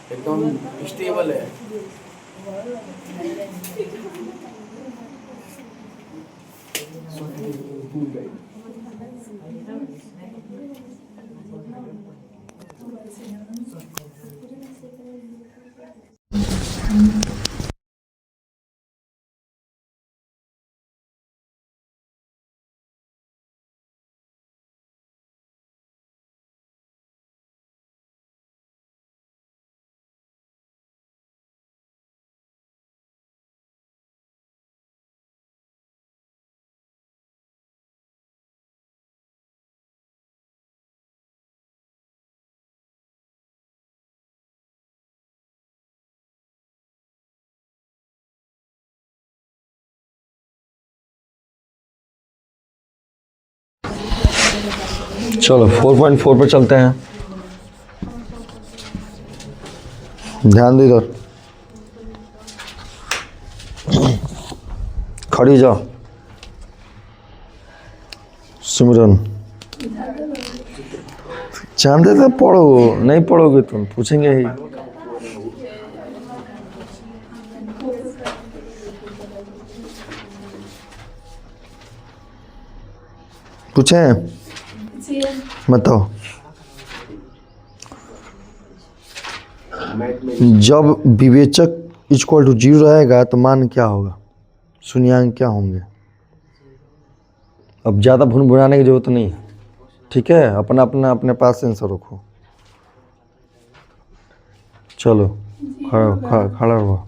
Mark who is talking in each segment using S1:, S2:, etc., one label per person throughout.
S1: एकदम स्टेबल है।
S2: चलो 4.4 पे चलते हैं। ध्यान दो इधर, खड़ी जाओ। सिमरन चांदे तो पढ़ो, नहीं पढ़ोगे तुम पूछेंगे ही। पूछें? बताओ। जब विवेचक इक्वल टू 0 रहेगा तो मान क्या होगा? शून्यांक क्या होंगे? अब ज़्यादा भून भुनाने की जरूरत नहीं है, ठीक है? अपना अपना अपने पास आंसर रखो। चलो खड़ा हुआ,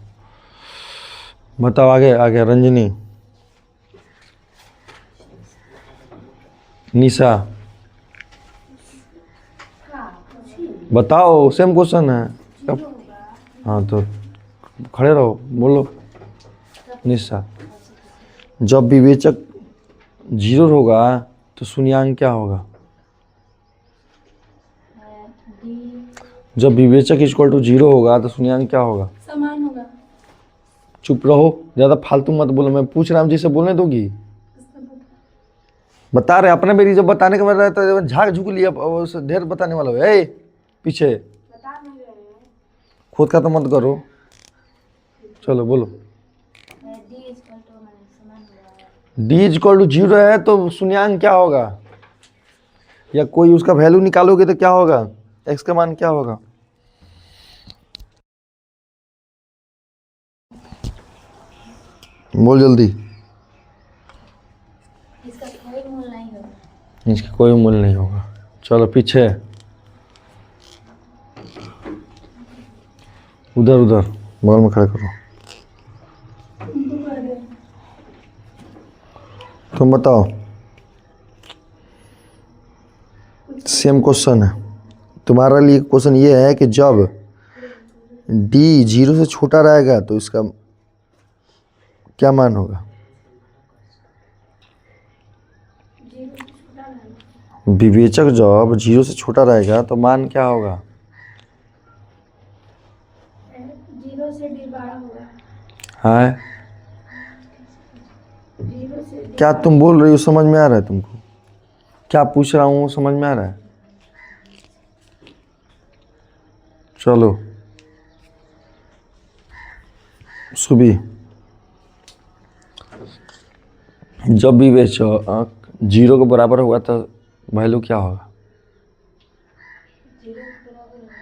S2: बताओ आगे आगे। रंजनी, निशा, बताओ। सेम क्वेश्चन है। हाँ तो खड़े रहो, बोलो। निशा, जब विवेचक 0 होगा तो शून्यांक क्या होगा? जब विवेचक इक्वल टू 0 होगा तो शून्यांक क्या होगा?
S3: समान होगा।
S2: चुप रहो, ज्यादा फालतू मत बोलो। मैं पूछ रहा हूँ, जिसे बोलने दोगी? बता रहे अपने मेरी, जब बताने का मतलब रहता है झाग झुक लिया ढेर बताने वाला हो। ए पीछे खुद का तो मत करो। चलो बोलो। डी इक्वल टू 0 है तो शून्यांक क्या होगा? या कोई उसका वैल्यू निकालोगे तो क्या होगा? एक्स का मान क्या होगा? बोल जल्दी।
S3: इसका कोई मूल नहीं होगा।
S2: इसका कोई मूल्य नहीं होगा। चलो पीछे, उधर उधर बगल में खड़े करो। तुम बताओ। सेम क्वेश्चन है तुम्हारा लिए। क्वेश्चन ये है कि जब डी 0 से छोटा रहेगा तो इसका क्या मान होगा? विवेचक जब 0 से छोटा रहेगा तो मान क्या होगा?
S3: 0 से डी बड़ा होगा।
S2: हाँ,
S3: 0 से डी
S2: क्या तुम बोल रही हो समझ में आ रहा है तुमको? क्या पूछ रहा हूँ समझ में आ रहा है? चलो सुबी, जब विवेचक 0 के बराबर होगा तो वैल्यू क्या होगा?
S3: 0 के बराबर होगा।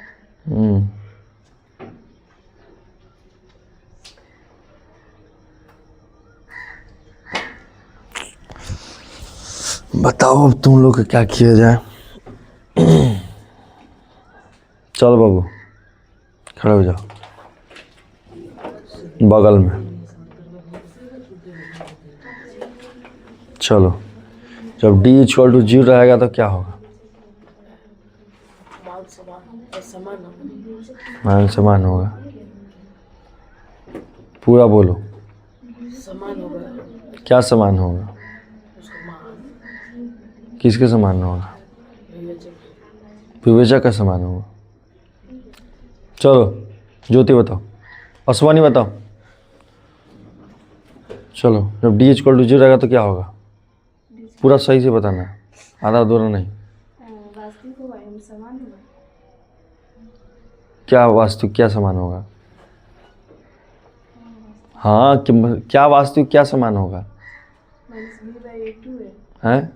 S2: बताओ अब तुम लोग क्या किया जाए। चलो बाबू खड़े हो जाओ बगल में। चलो जब डी इक्वल टू 0 रहेगा तो क्या होगा? मान समान होगा। पूरा बोलो।
S4: समान होगा।
S2: क्या समान होगा? किसके समान होगा? विवेचक का समान होगा। चलो ज्योति बताओ, अश्वानी बताओ। चलो जब डी इक्वल टू 0 रहेगा तो क्या होगा? पूरा सही से बताना, आधा अधूरा नहीं।
S3: वास्तविक होगा, समान होगा।
S2: क्या वास्तविक क्या समान होगा? हाँ क्या वास्तविक क्या समान होगा? हैं?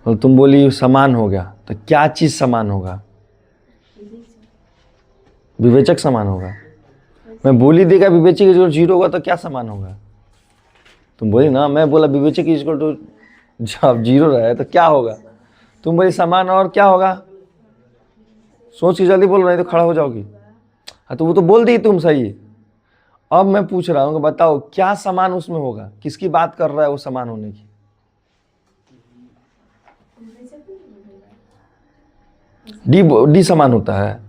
S2: और तुम बोली समान हो गया, तो क्या चीज समान होगा? विवेचक समान होगा। मैं बोली देगा विवेचक इक्वल टू 0 होगा तो क्या समान होगा? तुम बोली ना, मैं बोला विवेचक इक्वल टू जब 0 रहे तो क्या होगा? तुम बोली समान और क्या होगा? सोच के जल्दी बोलो नहीं तो खड़ा हो जाओगी। हाँ तो वो तो बोल दी तुम सही। अब मैं पूछ रहा हूँ कि बताओ क्या समान उसमें होगा? किसकी बात कर रहा है वो समान होने की? डी समान होता है।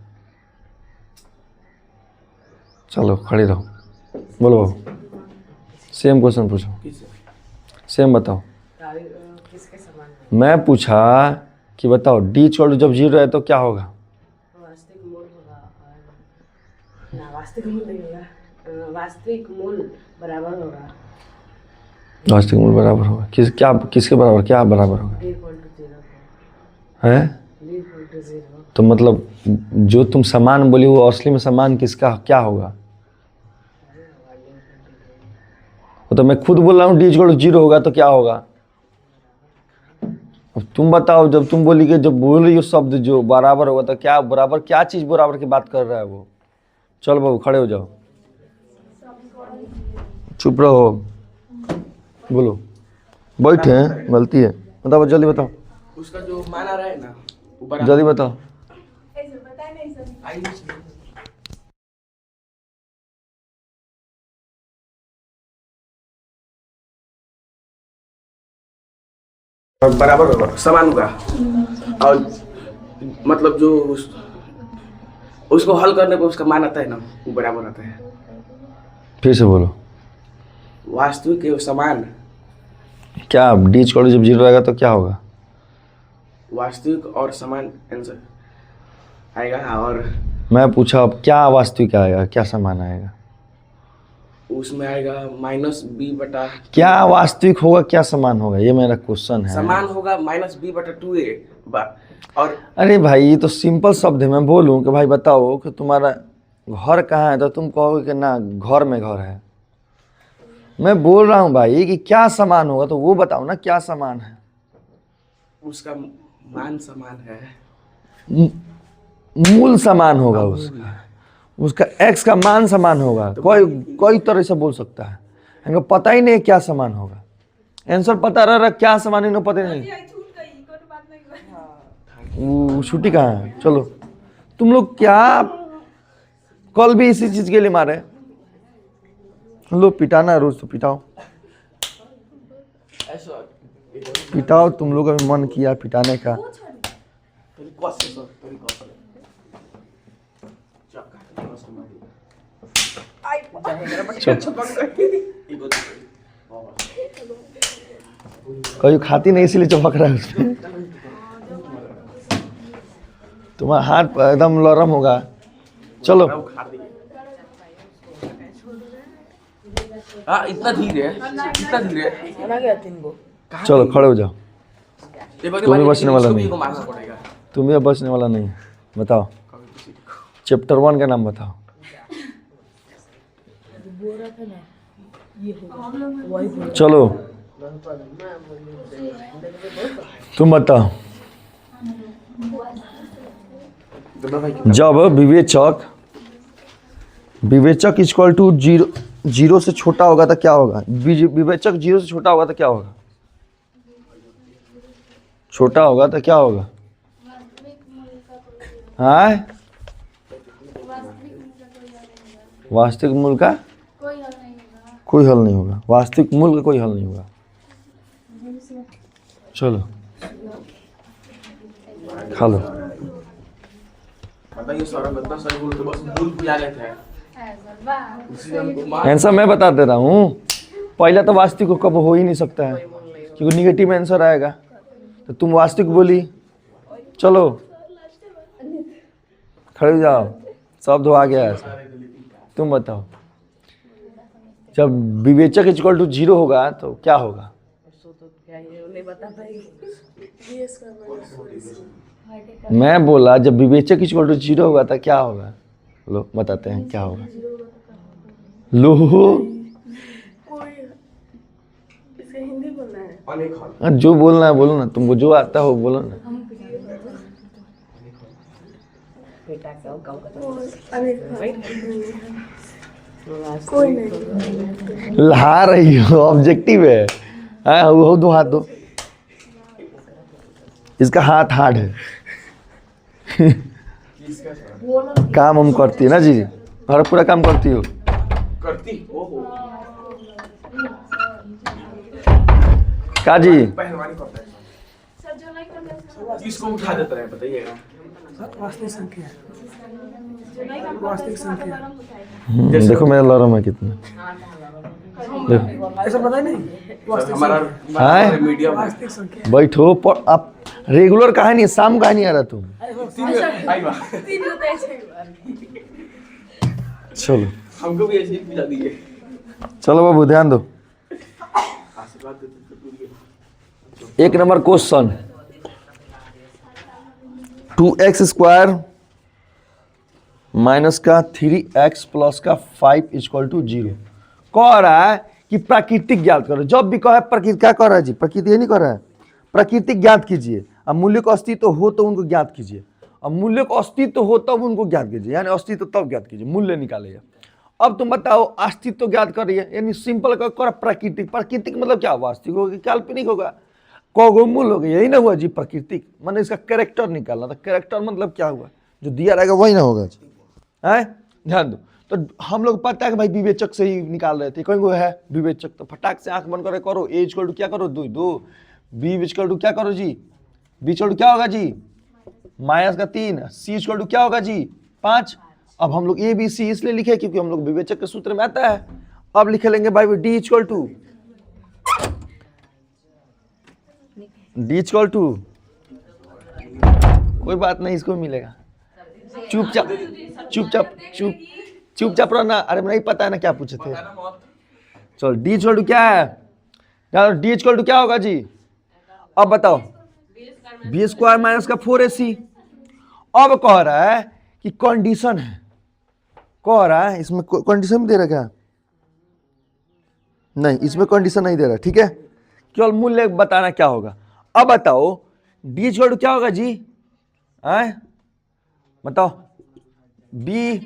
S2: चलो खड़े रहो, बोलो। सेम क्वेश्चन पूछो, सेम बताओ।
S4: किसके समान है?
S2: मैं पूछा कि बताओ डी छोड़ जब 0 है तो क्या होगा?
S4: वास्तविक मूल होगा और ना वास्तविक मूल नहीं होगा, वास्तविक मूल बराबर होगा
S2: वास्तविक मूल बराबर होगा किसके बराबर? क्या बराबर होगा?
S4: d इक्वल टू 0
S2: है?
S4: d equal to 0।
S2: तो मतलब जो तुम समान बोली वो असली में समान किसका क्या होगा? वो तो मैं खुद बोल रहा हूँ डी इक्वल टू 0 होगा तो क्या होगा? अब तुम बताओ, जब तुम बोली कि जब बोल रही हो शब्द जो बराबर होगा तो क्या बराबर, क्या चीज बराबर की बात कर रहा है वो? चलो बाबू खड़े हो जाओ, चुप रहो, बोलो। बैठे हैं, गलती है, बताओ जल्दी बताओ,
S1: उसका जो मान आ रहा है ना वो बराबर
S2: जल्दी बताओ।
S1: बराबर होगा, समान होगा। और मतलब जो उसको हल करने पर उसका मान आता है ना वो बराबर आता है।
S2: फिर से बोलो।
S1: वास्तविक एवं समान।
S2: क्या डी इक्वल टू जब 0 रहेगा तो क्या होगा?
S1: वास्तविक और समान आंसर आएगा। और
S2: मैं पूछा अब क्या वास्तविक आएगा, क्या समान आएगा?
S1: उसमें आएगा -b/।
S2: क्या वास्तविक होगा क्या समान होगा, ये मेरा क्वेश्चन है।
S1: समान होगा -b/2a। और
S2: अरे भाई ये तो सिंपल शब्द है। मैं बोलूं कि भाई बताओ कि तुम्हारा घर कहाँ है तो तुम कहोगे कि ना घर में घर है। मैं बोल रहा हूँ भाई कि क्या समान होगा तो वो बताओ ना क्या समान है।
S1: उसका मान समान है।
S2: मूल समान होगा उसका x का मान समान होगा। कोई तरह से बोल सकता है, इनको पता ही नहीं क्या समान होगा। आंसर पता रह क्या समान इनको पता नहीं। वो छुट्टी कहाँ है? चलो तुम लोग क्या कल भी इसी चीज के लिए मारे। लो पिटाना है रोज तो पिटाओ, पिटाओ। तुम लोग का मन किया पिटाने का। कोई खाती नहीं इसलिए चमक रहा है उसमें। तुम्हारा हाथ एकदम नरम होगा। चलो
S1: हाँ इतना धीरे है, इतना धीरे है।
S4: बना गया 3 गो।
S2: चलो खड़े हो जाओ। तुम्हें बचने वाला नहीं,
S1: को मारना पड़ेगा।
S2: तुम्हें बचने वाला नहीं। बताओ चैप्टर 1 का नाम बताओ। चलो तुम बताओ। जब विवेचक इक्वल टू 0 से छोटा होगा तो क्या होगा? विवेचक 0 से छोटा होगा तो क्या होगा? छोटा होगा तो क्या होगा? हाँ वास्तविक मूल का कोई हल नहीं होगा। वास्तविक मूल का कोई हल नहीं होगा। चलो खा लो।
S1: बताइए सौरभ इतना सही बोल के बस भूल भुला गए थे।
S2: आंसर मैं बता दे रहा हूँ। पहले तो वास्तविक को कब हो ही नहीं सकता है क्योंकि निगेटिव आंसर आएगा। तो तुम वास्तविक बोली। चलो खड़े हो जाओ, शब्द आ गया है। तुम बताओ जब विवेचक इक्वल टू 0 होगा तो क्या होगा?
S4: तो क्या ये नहीं बता पाएगी।
S2: मैं बोला जब विवेचक इक्वल टू 0 होगा तो क्या होगा? लो बताते हैं क्या होगा। लो
S4: इसका हिंदी बोलना है।
S1: अनेक हल।
S2: हाँ, जो बोलना है बोलो ना, तुमको जो आता हो बोलो ना।
S4: बेटा का गाँव का
S3: कोई नहीं।
S2: ला रही हो, ऑब्जेक्टिव है। हाँ वो दो हाथ दो, इसका हाथ हार्ड है। काम हम करती है ना जी, घर पूरा काम करती हो।
S1: करती ओहो
S2: का जी
S1: पहलवानी करता है। इसको उठा देता है बताइएगा।
S2: देखो मेरा लॉरम है कितना।
S5: ऐसा पता नहीं
S1: हमारा
S2: हाँ?
S1: मीडिया
S2: बैठो पर आप रेगुलर कहा नहीं, शाम कहा नहीं आ रहा तुम।
S1: आई बा
S2: चलो
S1: हमको भी ऐसे ही पिला दीजिए।
S2: चलो बाबू ध्यान दो।
S1: आशीर्वाद देते तो पूरी।
S2: एक नंबर क्वेश्चन, 2x² माइनस का 3x प्लस का 5 इक्वल टू 0 कह रहा है कि प्राकृतिक ज्ञात करो। जब भी कहे प्रकृति, क्या कह रहा है जी? प्रकृति ये नहीं कह रहा है, प्राकृतिक ज्ञात कीजिए। अब मूल्य का अस्तित्व हो तो उनको ज्ञात कीजिए, अब मूल्य का अस्तित्व हो तब उनको ज्ञात कीजिए, यानी अस्तित्व तब ज्ञात कीजिए, मूल्य निकालिए। अब तुम बताओ अस्तित्व ज्ञात करिए, यानी सिंपल कर प्राकृतिक। प्राकृतिक मतलब क्या? वास्तविक होगा, काल्पनिक होगा, कौगो मूल होगा, यही ना हुआ जी प्राकृतिक। मैंने इसका कैरेक्टर निकालना था। कैरेक्टर मतलब क्या हुआ? जो दिया रहेगा वही ना होगा जी। है ध्यान दो। तो हम लोग पता है कि भाई विवेचक से ही निकाल रहे थे, कोई को है विवेचक, तो फटाक से आंख बंद करे करो। ए इक्वल टू क्या करो? 2 बी इक्वल टू क्या करो जी? बी इक्वल टू क्या होगा जी? माइनस का 3। सी इक्वल टू क्या होगा जी? 5। अब हम लोग ए बी सी इसलिए लिखे क्योंकि हम लोग विवेचक के सूत्र में आता है। अब लिखे लेंगे भाई डी इक्वल टू कोई बात नहीं, इसको मिलेगा। चुपचाप रहना। अरे नहीं पता है ना क्या पूछे थे। चलो डी इक्वल टू क्या है? डी इक्वल टू क्या होगा जी? अब बताओ। b² माइनस का 4ac। अब कह रहा है कि कंडीशन है, कह रहा है इसमें कंडीशन दे रहा क्या? नहीं, इसमें कंडीशन नहीं दे रहा, ठीक है। केवल मूल्य बताना क्या होगा। अब बताओ डी इक्वल टू क्या होगा जी? आए बताओ। b²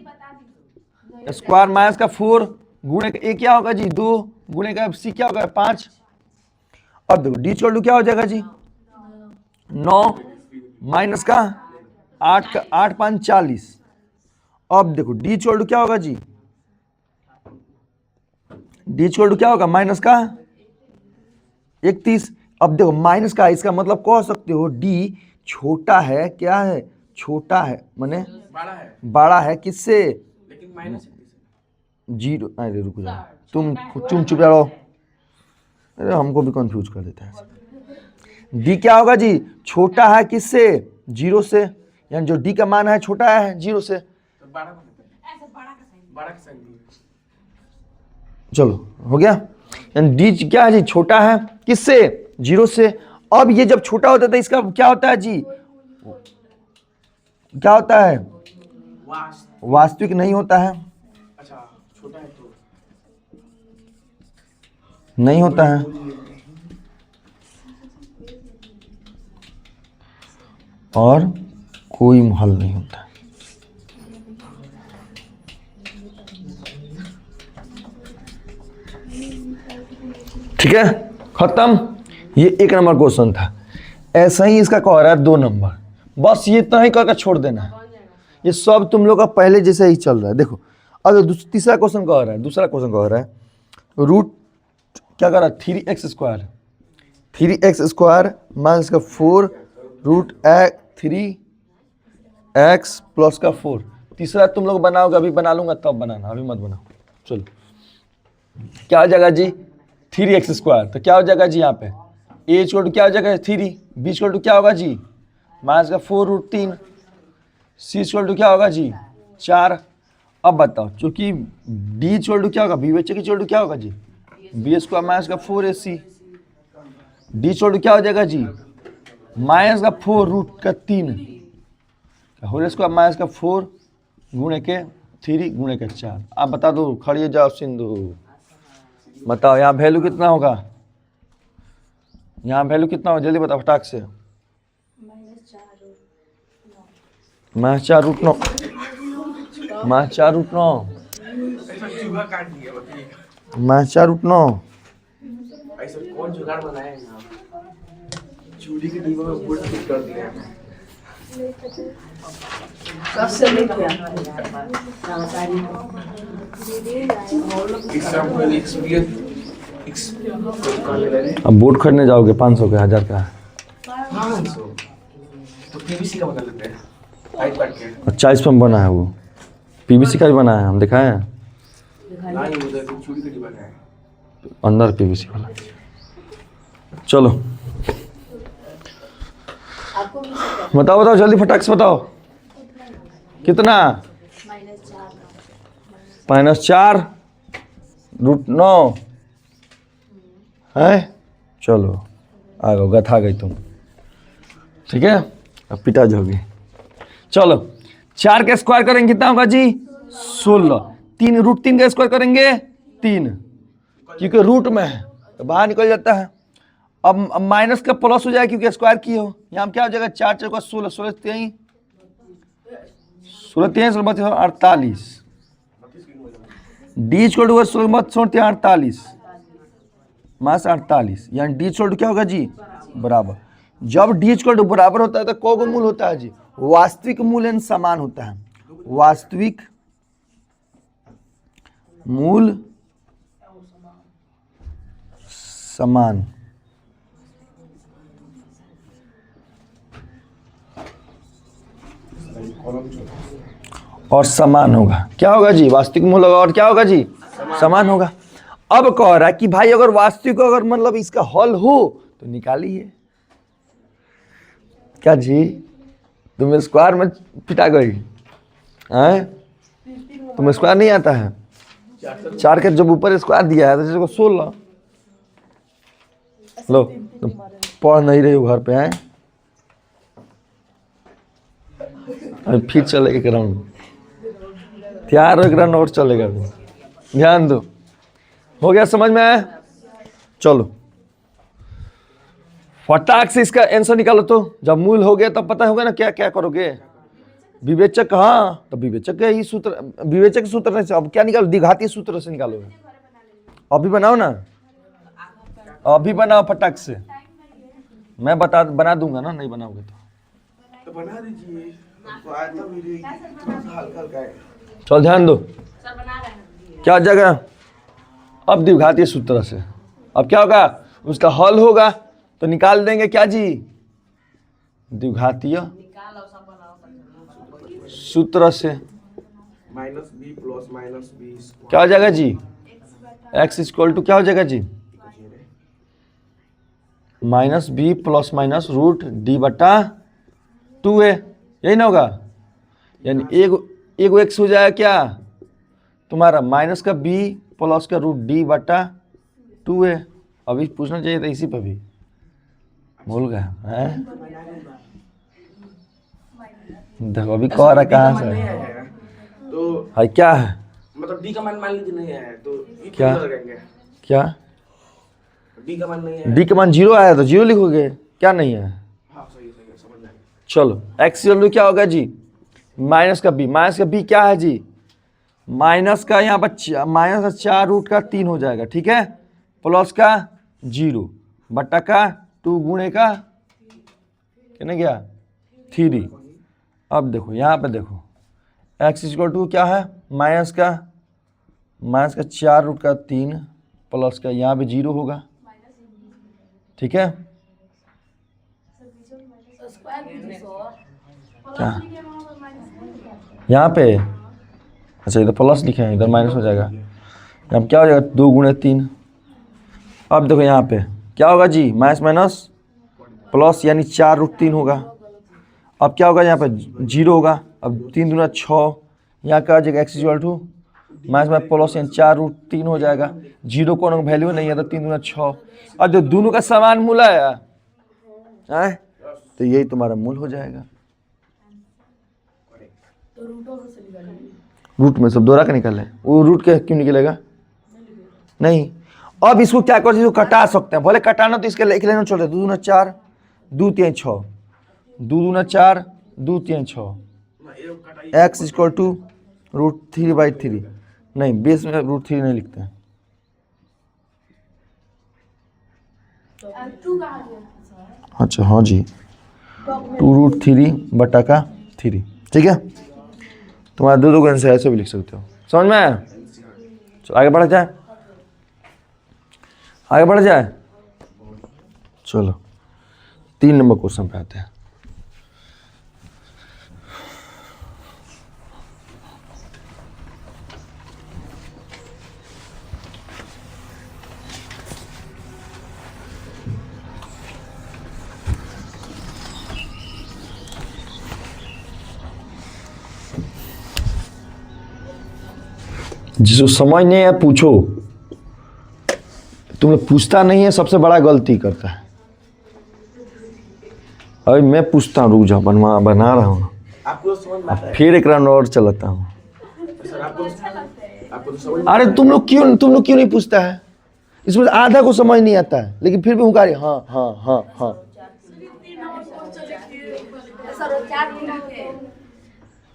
S2: माइनस का 4 गुणे का ए क्या होगा जी? 2 गुणे का सी क्या होगा? 5। अब देखो डी इक्वल टू क्या हो जाएगा जी? 9 माइनस का 8 5 40। अब देखो डी इक्वल टू क्या होगा जी? डी इक्वल टू क्या होगा? माइनस का 31। अब देखो माइनस का, इसका मतलब कह सकते हो डी छोटा है, क्या है? छोटा है, माने बड़ा है किससे?
S1: लेकिन माइनस
S2: 0। अरे रुक जाओ, तुम चुप रहो। अरे हमको भी कंफ्यूज कर देता है। डी क्या होगा जी? छोटा है किससे? 0 से, यानी जो डी का मान है छोटा है 0 से।
S1: तो 12 का साइन
S2: चलो हो गया। यानी डी क्या है जी? छोटा है किससे? 0 से। अब ये जब छोटा होता है तो इसका क्या होता है जी? क्या होता है? वास्तविक नहीं होता है।
S1: अच्छा छोटा है तो
S2: नहीं होता है। और कोई हल नहीं होता है। ठीक है, खत्म। ये एक नंबर क्वेश्चन था। ऐसा ही इसका कह रहा है 2 नंबर। बस ये तो ही करके छोड़ देना है। ये सब तुम लोग का पहले जैसे ही चल रहा है। देखो अब तीसरा क्वेश्चन कह रहा है, दूसरा क्वेश्चन कह रहा है रूट क्या कर रहा है? 3x² 3x² माइनस का 4 रूट 3x प्लस का 4। तीसरा तुम लोग बनाओगे, अभी बना लूंगा तब बनाना, अभी मत बनाओ। चलो क्या हो जाएगा जी? 3x²। तो क्या हो जाएगा जी? यहाँ पे a इक्वल टू क्या हो जाएगा? 3। b इक्वल टू क्या होगा जी? माइनस का 4 रूट 3। c इक्वल टू क्या होगा जी? 4। अब बताओ, चूंकि d इक्वल टू क्या होगा? विवेचक इक्वल टू क्या होगा जी? b² माइनस का 4ac। d इक्वल टू क्या हो जाएगा जी? माइनस का 4 रूट का 3 होल स्क्वायर माइनस का 4 गुणे के 3 गुणे के 4। आप बता दो, खड़िए जाओ सिंधु, बताओ यहाँ वैल्यू कितना होगा, यहाँ वैल्यू कितना होगा, जल्दी बताओ फटाक से। -4 रूट 9 -4 रूट 9
S1: चूहा काट दिया बताइए।
S2: -4 रूट 9
S1: ऐसा कौन जुगाड़ बनाया है यहाँ? चूड़ी के डिब्बे में बोर्ड फिट कर दिया है।
S4: सबसे नहीं किया जानकारी
S1: एग्जाम्पल एक्सपीरियंस करने लगे।
S2: अब बोर्ड खरीदने जाओगे 500 का 1000 का,
S1: 500 तो पीवीसी का बना लेते हैं टाइट काट के।
S2: 40 में बना है वो, पीवीसी का भी बना है, हम दिखाए हैं
S1: नहीं उधर चूड़ी का डिब्बा है
S2: अंदर पीवीसी वाला। चलो बताओ बताओ जल्दी फटाक से बताओ कितना, -4 रूट 9 है। चलो आ गो, गथा गई तुम, ठीक है, अब पिटा जाओगे। चलो 4 का स्क्वायर करेंगे कितना होगा जी, 16। 3 रूट 3 का स्क्वायर करेंगे 3, क्योंकि रूट में है तो बाहर निकल जाता है। अब माइनस का प्लस हो जाएगा क्योंकि स्क्वायर किए हो, यहाँ क्या हो जाएगा 4 4 का 16, 16 3 16 3 16 48, डी इक्वल टू 16 48 -48, यानी डी इक्वल टू क्या होगा जी, बराबर। जब डी इक्वल टू बराबर होता है तो कौन का मूल होता है जी, वास्तविक मूल एन समान होता है। वास्तविक मूल समान, और समान होगा। क्या होगा जी, वास्तविक मूल होगा और क्या होगा जी, समान होगा। अब कह रहा है कि भाई अगर वास्तविक अगर मतलब इसका हल हो तो निकालिए। क्या जी तुम स्क्वायर में पिटा गई हैं, तुम्हें स्क्वायर नहीं आता है, 4 के जब ऊपर स्क्वायर दिया है तो जैसे 16 लो, तुम पढ़ नहीं रही हो घर पे हैं, अभी फिर चलेगा एक राउंड, तैयार हो एक राउंड और चलेगा अभी, ध्यान दो। हो गया समझ में आया? चलो फटाक से इसका आंसर निकालो। तो जब मूल हो गया तब पता होगा ना क्या क्या करोगे। विवेचक, हाँ तो विवेचक का ही सूत्र, विवेचक सूत्र से अब क्या निकालो, द्विघातीय सूत्र से निकालोगे। अभी बनाओ ना, अभी बनाओ फटाक से, मैं बना दूंगा ना, नहीं बनाओगे
S1: तो बना दीजिए, हमको आता मेरे थोड़ा सा हल्का हल्का है।
S2: चल ध्यान दो क्या जगह, अब द्विघातीय सूत्र से अब क्या होगा, उसका हल होगा तो निकाल देंगे क्या जी, द्विघातीय सूत्र से
S1: -b + -b
S2: क्या हो जाएगा जी, x इक्वल टू क्या हो जाएगा जी, -b ± रूट d बटा 2a, यही ना होगा। यानी एक x हो जाएगा क्या तुम्हारा माइनस का b प्लस का रूट d बटा 2a। अभी पूछना चाहिए था इसी पर भी, भूल गया हैं। देखो अभी कह रहा कहाँ से
S1: है तो
S2: है, क्या है
S1: मतलब d का मान लीजिए नहीं है तो ये
S2: क्या?
S1: लगाएंगे,
S2: क्या
S1: d का मान नहीं है।
S2: d का मान 0 आया तो 0 लिखोगे, क्या नहीं है।
S1: हाँ सही है समझ में।
S2: चलो x इक्वल क्या होगा जी, माइनस का b क्या है जी, माइनस का यहाँ पर -4 रूट का 3 हो जाएगा, ठीक है, प्लस का 0 बटा का 2 गुणे का कितना गया 3। अब देखो यहाँ पे देखो x इक्वल टू क्या है, माइनस का 4 रूट का 3 प्लस का यहाँ पे 0 होगा, ठीक है। क्या यहाँ पे, अच्छा इधर प्लस लिखे हैं, इधर माइनस हो जाएगा, यहाँ पे क्या हो जाएगा 2 गुणे 3। अब देखो यहाँ पे क्या होगा जी, माइनस प्लस यानी 4 रूट 3 होगा। अब क्या होगा यहाँ पे 0 होगा, अब 3 दूना 6, यहाँ क्या हो जाएगा x equal to minus plus यानी 4 रूट 3 हो जाएगा। 0 को वैल्यू नहीं है तो 3 दूना 6। अब जो दोनों का समान मूल है तो यही तुम्हारा मूल हो जाएगा। रूट में सब दोहरा के निकल है, वो रूट के क्यों निकलेगा? नहीं। अब इसको क्या कर सकते, कटा सकते हैं, भले कटाना तो इसके लिख लेना, चलो 2 दूना 4, 2 3 6, 2 दूना 4, 2 3 6, x इक्वल टू √3/3। नहीं, बेस में √3 नहीं लिखते हैं। अच्छा हाँ जी, 2√3/3, ठीक है। तुम्हारा दो आंसर ऐसे भी लिख सकते हो, समझ में आया? चलो आगे बढ़ा जाए, आगे बढ़ जाए। चलो 3 नंबर क्वेश्चन पे आते हैं। जिसको समझ नहीं है पूछो, तुम लोग पूछता नहीं है, सबसे बड़ा गलती करता है। अभी मैं पूछता हूँ, रुक जाओ, बना रहा हूँ,
S1: आपको समझ में आता है
S2: फिर एक राउंड और चलाता हूँ।
S1: सर? आपको तो समझ
S2: अरे तुम लोग क्यों नहीं पूछता है? इसमें आधा को समझ नहीं आता है, लेकिन फिर भी हुंकारी हाँ हाँ हाँ हाँ।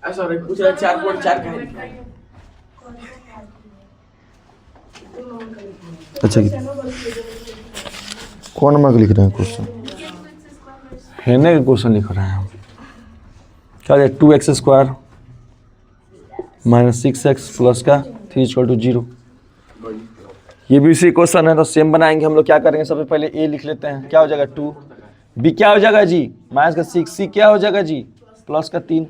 S1: ऐसा पूछ रहा 4.4 का है।
S2: अच्छा कौन नंबर लिख रहे हैं क्वेश्चन? फेरने का क्वेश्चन लिख रहे हैं हम। क्या है? 2x² - 6x प्लस का 3 = 0। ये भी उसी क्वेश्चन है, तो सेम बनाएंगे हम लोग। क्या करेंगे, सबसे पहले a लिख लेते हैं, क्या हो जाएगा 2, b क्या हो जाएगा जी -6, c क्या हो जाएगा जी +3,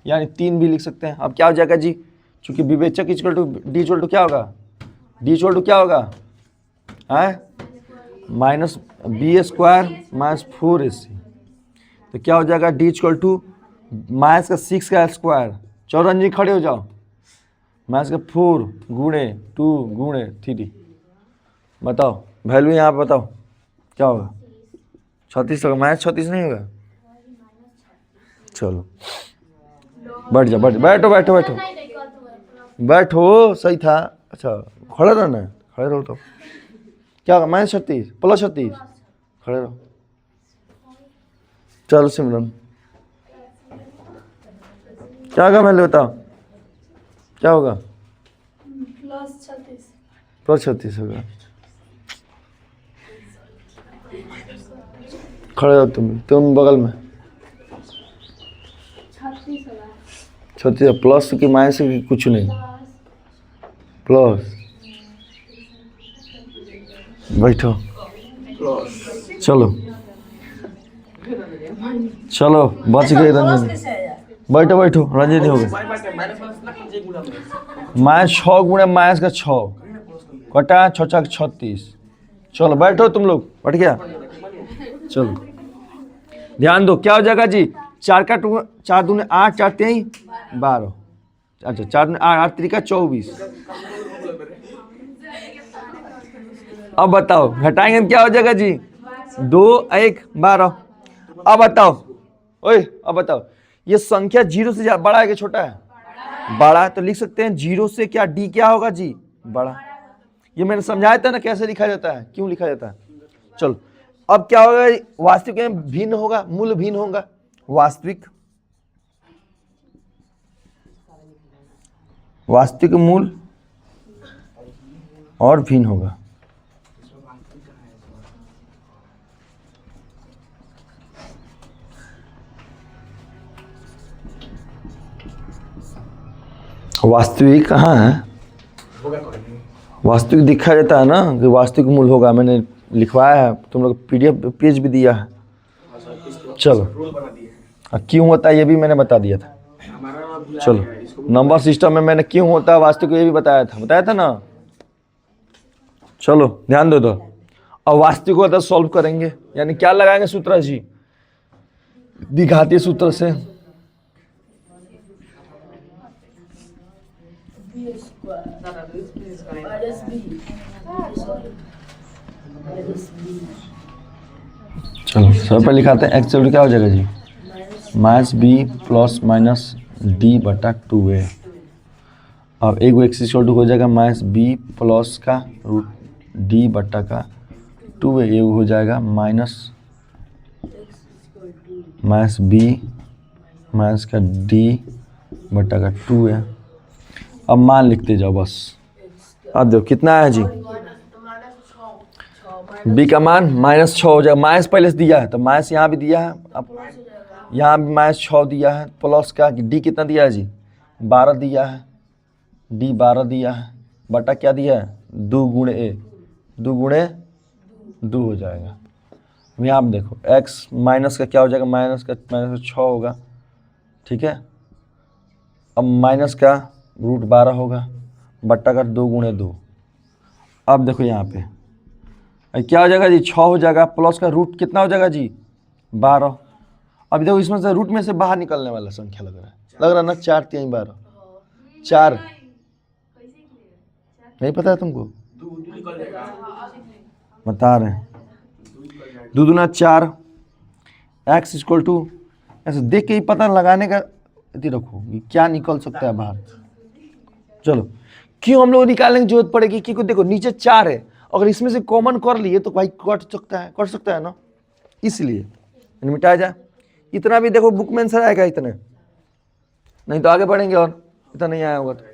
S2: यानी 3 भी लिख सकते हैं। अब क्या हो जाएगा जी, चूंकि विवेचक d क्या होगा, d क्या होगा -b² - 4ac, तो क्या हो जाएगा d -6 का स्क्वायर। चौरंजी खड़े हो जाओ, -4 × 2 × 3, बताओ वैल्यू यहाँ पे बताओ क्या होगा? 36 होगा, -36 नहीं होगा? चलो बैठ जाओ, बैठो, सही था। अच्छा खड़े रहो ना, खड़े रहो, तो क्या होगा -36 + 36, खड़े रहो। चलो सिमरन क्या होगा, वैल्यू बताओ क्या होगा? +36 होगा। खड़े हो तुम बगल में। 36 प्लस की माइनस की कुछ नहीं, प्लस। बैठो, चलो बच गए रंजनी। बैठो रंजनी हो गए। -6 × -6 कटा 6 × 36। चलो बैठो तुम लोग, बैठ गया। चलो ध्यान दो, क्या हो जाएगा जी, 4 का 4 दूने 8, 4 3 12। अच्छा 4 दूने 8 3 का 24। अब बताओ घटाएंगे क्या हो जाएगा जी, 2 1 12। अब बताओ, अब बताओ ये संख्या 0 से बड़ा है कि छोटा है? बड़ा, तो लिख सकते हैं 0 से क्या d क्या होगा जी, बड़ा। ये मैंने समझाया था ना कैसे लिखा जाता है, क्यों लिखा जाता है। चलो अब क्या होगा, वास्तविक में भिन्न होगा, मूल भिन्न होगा, वास्तविक मूल और भिन्न होगा। वास्तविक कहाँ है, वास्तविक दिखा जाता है ना कि वास्तविक मूल होगा, मैंने लिखवाया है, तुम लोग PDF पेज भी दिया है। चलो क्यों होता है ये भी मैंने बता दिया था। चलो नंबर सिस्टम में मैंने क्यों होता है वास्तविक ये भी बताया था ना। चलो ध्यान दो, अब वास्तविक होता सॉल्व करेंगे, यानी क्या लगाएंगे सूत्र जी, द्विघातीय सूत्र से। चलो सब पर लिखाते हैं एक्स क्या हो जाएगा जी, minus B plus minus D बटा 2a। अब एक एक्स इक्वल टू हो जाएगा माइनस बी प्लस का रूट डी बटा का 2a, ये हो जाएगा माइनस बी माइनस का डी बटा का 2a। अब मान लिखते जाओ बस। अब देखो कितना है जी, बी का मान -6 हो जाएगा। माइनस पहले से दिया है तो माइनस यहाँ भी दिया है, अब यहाँ भी -6 दिया है, प्लस का डी कितना दिया है जी, 12 दिया है, डी 12 दिया है, बटा क्या दिया है 2 गुणे ए, 2 गुणे 2 हो जाएगा। अब यहाँ आप देखो x माइनस का क्या हो जाएगा, माइनस का 6 होगा, ठीक है। अब माइनस का रूट 12 होगा, बट्टा का 2 गुणे 2। अब देखो यहाँ पे क्या हो जाएगा जी, 6 हो जाएगा, प्लस का रूट कितना हो जाएगा जी 12। अब देखो इसमें से रूट में से बाहर निकलने वाला संख्या लग रहा है ना, 4 3 12 4, नहीं पता है तुमको, बता रहे हैं 2 दूना 4, एक्स इक्वल टू ऐसे देख के ही पता लगाने का इतनी रखो कि क्या निकल सकता है बाहर। चलो क्यों हम लोग निकालने की जरूरत पड़ेगी, क्योंकि देखो नीचे 4 है, अगर इसमें से कॉमन कर लिए तो भाई कट सकता है ना, इसलिए मिटाया जाए। इतना भी देखो बुक में आंसर आएगा इतने, नहीं तो आगे बढ़ेंगे और इतना नहीं आया होगा तो।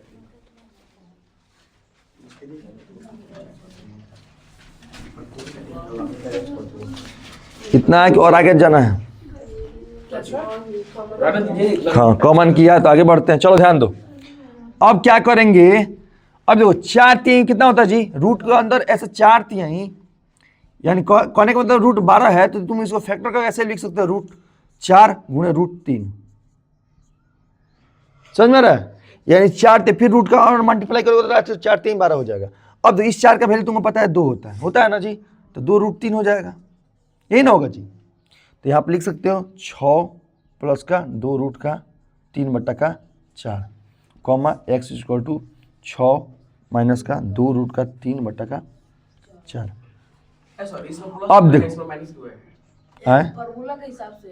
S2: इतना है कि और आगे जाना है। हाँ कॉमन किया है तो आगे बढ़ते हैं, चलो ध्यान दो। अब क्या करेंगे, अब देखो 4 3 कितना होता है जी, रूट के अंदर ऐसे 4 3, यानी कहने का मतलब रूट 12 है तो तुम इसको फैक्टर का ऐसे लिख सकते हो, रूट 4 गुणे रूट 3, समझ में रहा है, यानी 4 थे फिर रूट का और मल्टीप्लाई करोगे तो 4 3 12 हो जाएगा। अब इस 4 का वैल्यू तुमको पता है 2 होता है ना जी, तो 2 रूट 3 हो जाएगा, यही ना होगा जी। तो यहाँ पर लिख सकते हो 6 प्लस का 2 रूट का 3 बट्टा का 4, comma x equal to 6 minus का 2 रूट का 3 बट्टा का 4। अब देखो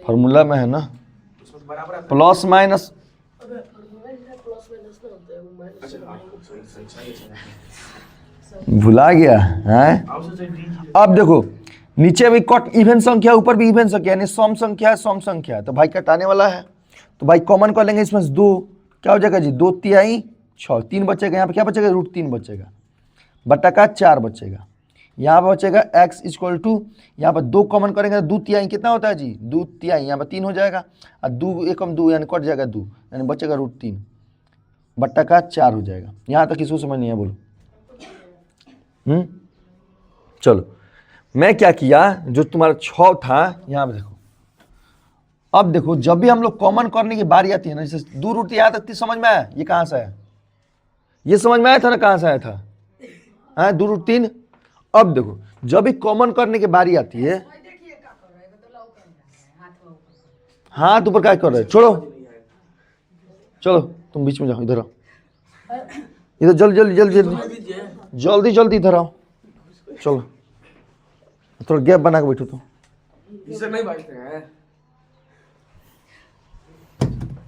S2: फॉर्मूला में है ना, प्लस माइनस भुला गया है। अब देखो नीचे भी कट इवन संख्या, ऊपर भी इवन संख्या, यानी सम संख्या है, सम संख्या है, तो भाई कटाने वाला है तो भाई कॉमन कर लेंगे, इसमें से 2 क्या हो जाएगा जी, 2 तिहाई 6, 3 बचेगा, यहाँ पे क्या बचेगा रूट 3 बचेगा, बट्टा का 4 बचेगा, यहाँ पर बचेगा x इक्वल टू, यहाँ पर 2 कॉमन करेंगे 2 तिहाई कितना होता है जी, 2 तिहाई, यहाँ पर 3 हो जाएगा, और 2 एकम 2 यानी कट जाएगा 2, यानी बचेगा रूट 3 बट्टा का 4 हो जाएगा। यहाँ तक किसी को समझ नहीं है बोलो। चलो मैं क्या किया, जो तुम्हारा 6 था यहाँ पे देखो, अब देखो जब भी हम लोग कॉमन करने की बारी आती है ना, जैसे 2 रूट यहाँ तक समझ में आया, ये कहाँ से आया, ये समझ में आया था ना, कहाँ से आया था, हाँ 2 रूट 3। अब देखो जब भी कॉमन करने की बारी आती है, हाथ ऊपर क्या कर रहे, छोड़ो चलो तुम बीच में जाओ, इधर आओ, इधर जल्दी इधर आओ, चलो थोड़ा गैप बना के बैठो तो,
S1: नहीं बैठते हैं,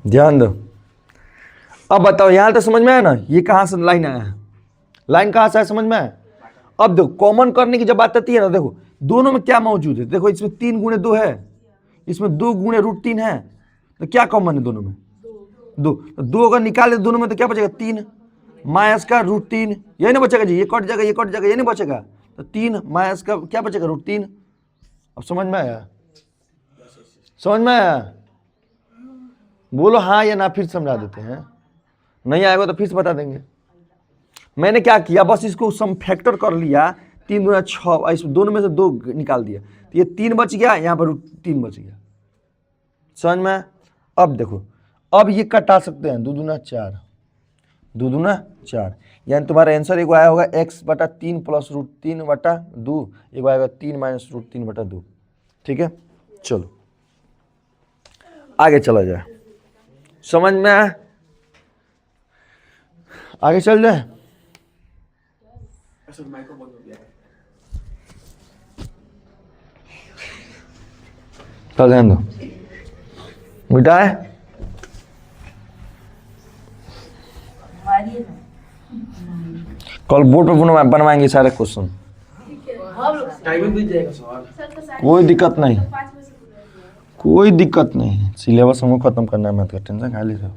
S2: ध्यान दो। अब बताओ यहाँ तो समझ में आया ना, ये कहाँ से लाइन आया है, लाइन कहाँ से आया समझ में आया। अब देखो कॉमन करने की जब बात आती है ना, देखो दोनों में क्या मौजूद है, देखो इसमें 3 गुणे 2 है, इसमें 2 गुणे रूट 3 है, तो क्या कॉमन है दोनों में, 2, तो 2 अगर निकाले दोनों में तो क्या बचेगा 3 माइनस का रूट 3, यही ना बचेगा जी, ये कट जाएगा ये नहीं बचेगा, तो 3 माइनस का क्या बचेगा रूट 3। अब समझ में आया, बोलो हाँ या ना, फिर समझा देते हैं, नहीं आएगा तो फिर से बता देंगे। मैंने क्या किया, बस इसको सम फैक्टर कर लिया, 3 दूना 6, इस दोनों में से 2 निकाल दिया, तो ये 3 बच गया, यहाँ पर रूट 3 बच गया, समझ में। अब देखो अब ये कटा सकते हैं, 2 दूना 4, 2 दूना 4, यानी तुम्हारा आंसर एक आया होगा x बटा 3 प्लस रूट 3 बटा 2, एक आएगा 3 माइनस रूट 3 बटा 2, ठीक है। चलो आगे चला जाए, समझ में आया, आगे चल जाए। चल ध्यान दो बेटा है कल बोर्ड पे बनवाएंगे सारे क्वेश्चन।
S1: टाइम बीत जाएगा सर।
S2: कोई दिक्कत नहीं, कोई दिक्कत नहीं, सिलेबस हमको खत्म करना है, मत कर टेंशन खा लीजिए।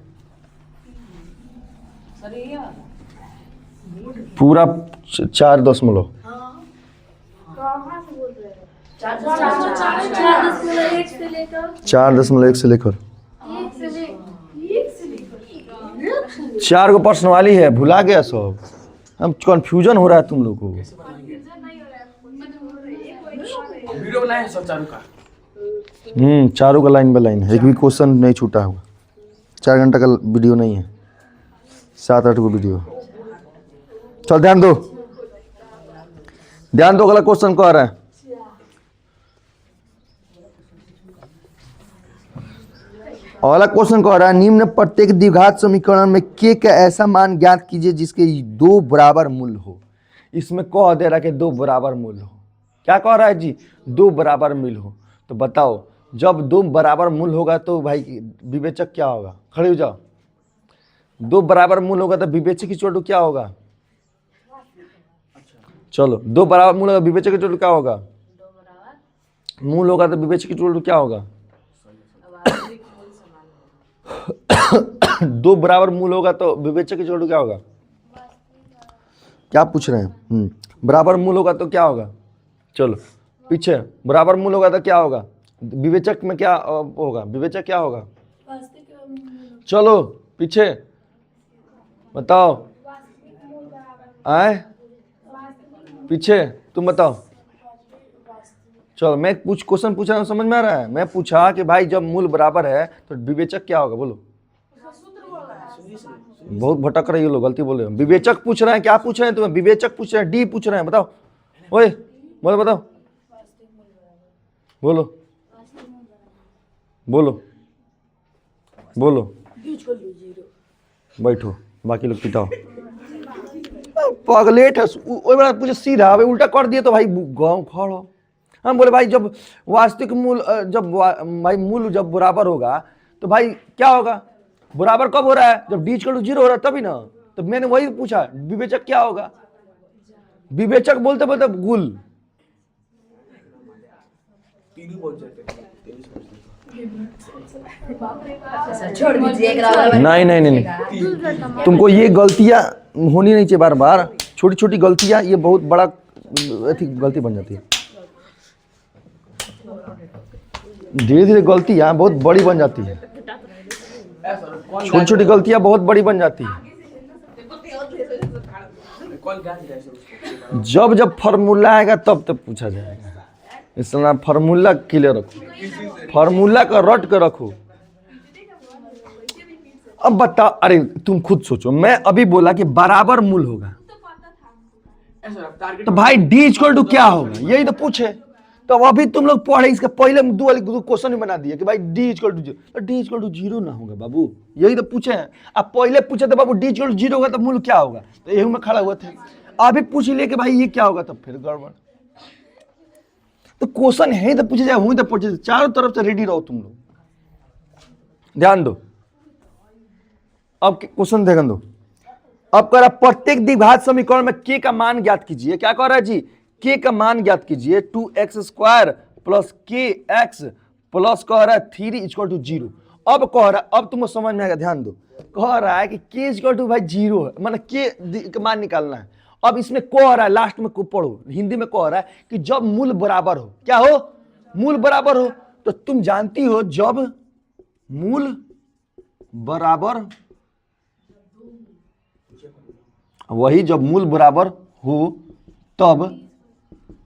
S2: पूरा 4.1 से लेकर 4 को प्रश्न वाली है, भुला गया सब। हम कंफ्यूजन हो रहा है तुम लोग को।
S1: वीडियो बनाए हैं सर चारों का।
S2: 4 का लाइन बाय लाइन है, एक भी क्वेश्चन नहीं छूटा हुआ। 4 घंटा का वीडियो नहीं है, 7-8 को वीडियो। चल ध्यान दो, ध्यान दो, अगला क्वेश्चन कह रहा है। अगला क्वेश्चन कह रहा है निम्न प्रत्येक द्विघात समीकरण में k का ऐसा मान ज्ञात कीजिए जिसके 2 बराबर मूल हो। इसमें कह दे रहा है कि 2 बराबर मूल हो। क्या कह रहा है जी? 2 बराबर मूल हो। तो बताओ जब 2 बराबर मूल होगा तो भाई विवेचक क्या होगा? खड़े हो जाओ। 2 बराबर मूल होगा तो विवेचक की चोट क्या होगा? चलो 2 बराबर मूल होगा, विवेचक की चोट क्या होगा? मूल होगा तो विवेचक की चोट क्या होगा? 2 बराबर मूल होगा तो विवेचक की चोट क्या होगा? क्या पूछ रहे हैं? बराबर मूल होगा तो क्या होगा? चलो पीछे, बराबर मूल होगा तो क्या होगा? विवेचक में क्या होगा? विवेचक क्या होगा? चलो पीछे बताओ, आए पीछे तुम बताओ। चलो मैं क्वेश्चन पूछा समझ में आ रहा है? मैं पूछा कि भाई जब मूल बराबर है तो विवेचक क्या होगा? बोलो। बहुत भटक रही हो लोग, गलती बोल रहे हो। विवेचक पूछ रहे हैं, क्या पूछ रहे हैं तुम्हें? विवेचक पूछ रहे हैं, डी पूछ रहे हैं, बताओ। ओए बोलो, बताओ, बोलो बोलो बोलो। बैठो, बाकी लोग पिटाओ। पगलेट है, पूछे सीधा, अभी उल्टा कर दिए तो भाई गाँव खड़ो। हम बोले भाई जब वास्तविक मूल भाई मूल जब बराबर होगा तो भाई क्या होगा? बराबर कब हो रहा है? जब d = 0 हो रहा है तभी ना। तो मैंने वही पूछा विवेचक क्या होगा? विवेचक बोलते बोलते गुल।
S3: छोड़ दीजिए।
S2: नहीं नहीं नहीं, नहीं। तुमको ये गलतियां होनी नहीं चाहिए बार बार। छोटी छोटी गलतियां ये बहुत बड़ा गलती बन जाती है। धीरे धीरे गलतियां बहुत बड़ी बन जाती है। छोटी छोटी गलतियां बहुत बड़ी बन जाती है। जब जब फार्मूला आएगा तब तब पूछा जाएगा। इसलिए फार्मूला क्लियर रखो, फार्मूला का रट कर रखो। अब बता, अरे तुम खुद सोचो, मैं अभी बोला कि बराबर मूल होगा तो भाई d = क्या होगा? यही तो पूछे। तो अभी तुम लोग पढ़े, इसके पहले 2 क्वेश्चन ही बना दिए कि भाई d = 0। तो d = 0 ना होगा बाबू, यही तो पूछे हैं। अब पहले पूछे तो बाबू d = 0 होगा तो मूल क्या होगा? तो यही में खड़ा हुए थे। अभी पूछ लिए कि भाई ये क्या होगा, तब फिर गड़बड़। तो क्वेश्चन है तो पूछे जाए, हुई तो पूछे, चारों तरफ से रेडी रहो तुम लोग। ध्यान दो, अब क्वेश्चन ध्यान दो। अब कह रहा प्रत्येक द्विघात समीकरण में k का मान ज्ञात कीजिए। क्या कह रहा है जी? k का मान ज्ञात कीजिए। 2x² + kx प्लस कह रहा है 3 = 0। अब कह रहा है, अब तुमको समझ में आएगा, ध्यान दो। कह रहा है कि k = भाई 0 है, मतलब k का मान निकालना है। अब इसमें कह रहा है, लास्ट में पढ़ो, हिंदी में कह रहा है कि जब मूल बराबर हो, क्या हो? मूल बराबर हो। तो तुम जानती हो जब मूल बराबर, वही जब मूल बराबर हो तब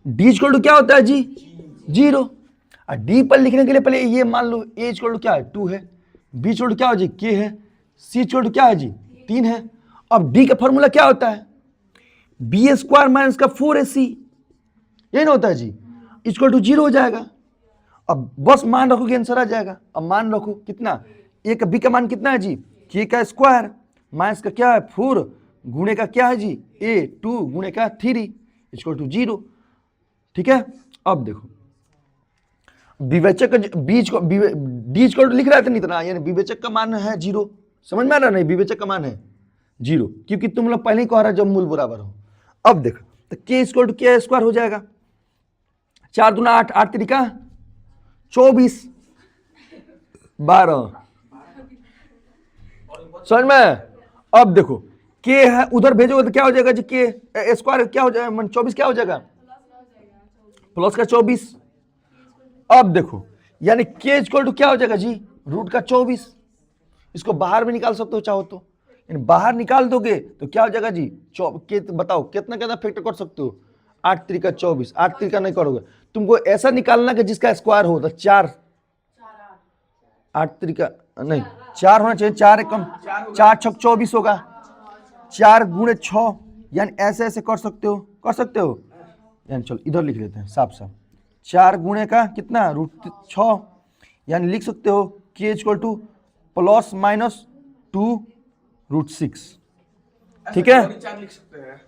S2: d = क्या होता है जी? 0। और d पर लिखने के लिए पहले ये मान लो a = क्या है? 2 है। b = क्या हो जी? k है। c = क्या है जी? 3 है। अब d का फॉर्मूला क्या होता है? b² - 4ac, यही ना होता है जी? = 0 हो जाएगा। अब बस मान रखो कि आंसर आ जाएगा। अब मान रखो कितना, a का b का मान कितना है जी? k का स्क्वायर माइनस का क्या है 4 गुणे का क्या है जी? a 2 गुणे का 3 = 0। ठीक है। अब देखो, विवेचक का बीज को डीज को लिख रहा था नहीं इतना, यानी विवेचक का मान है 0। समझ में आ रहा नहीं, विवेचक का मान है 0, क्योंकि तुम लोग पहले ही कह रहा जब मूल बराबर हो। अब देखो तो k इक्वल टू के स्क्वायर हो जाएगा, 4 दूना 8, 8 तरीका 24, 12। समझ में? अब देखो k है उधर भेजोगे तो क्या हो जाएगा जी, के स्क्वायर क्या हो जाएगा, 24 क्या हो जाएगा, प्लस का 24। अब देखो यानी k इक्वल टू क्या हो जाएगा जी, रूट का 24। इसको बाहर भी निकाल सकते हो चाहो तो, यानी बाहर निकाल दोगे तो क्या हो जाएगा जी, बताओ कितना कितना फैक्टर कर सकते हो, 8 तरीका 24, 8 तरीका नहीं करोगे, तुमको ऐसा निकालना कि जिसका स्क्वायर हो तो 4, 8 तरीका नहीं 4 होना चाहिए, 4 एकम 4 छक 24 होगा, 4 गुणे 6, यानी ऐसे ऐसे कर सकते हो, यानी चलो इधर लिख लेते हैं साफ साफ, 4 गुणे का कितना रूट 6, यानी लिख सकते हो k equal to plus minus 2 root 6। ठीक है,
S1: 4 लिख सकते हैं